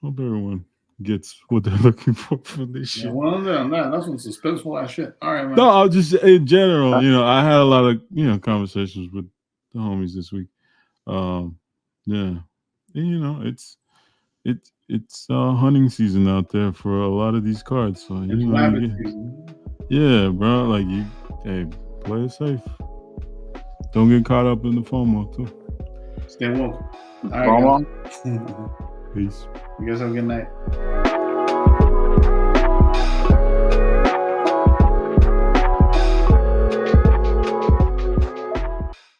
Hope everyone gets what they're looking for this shit. Well, that's some suspenseful ass shit. All right, man. No, I'll just in general, I had a lot of conversations with the homies this week. And, it's hunting season out there for a lot of these cards. So bro, like play it safe. Don't get caught up in the FOMO too. Stay woke. All right, FOMO. Peace. You guys have a good night.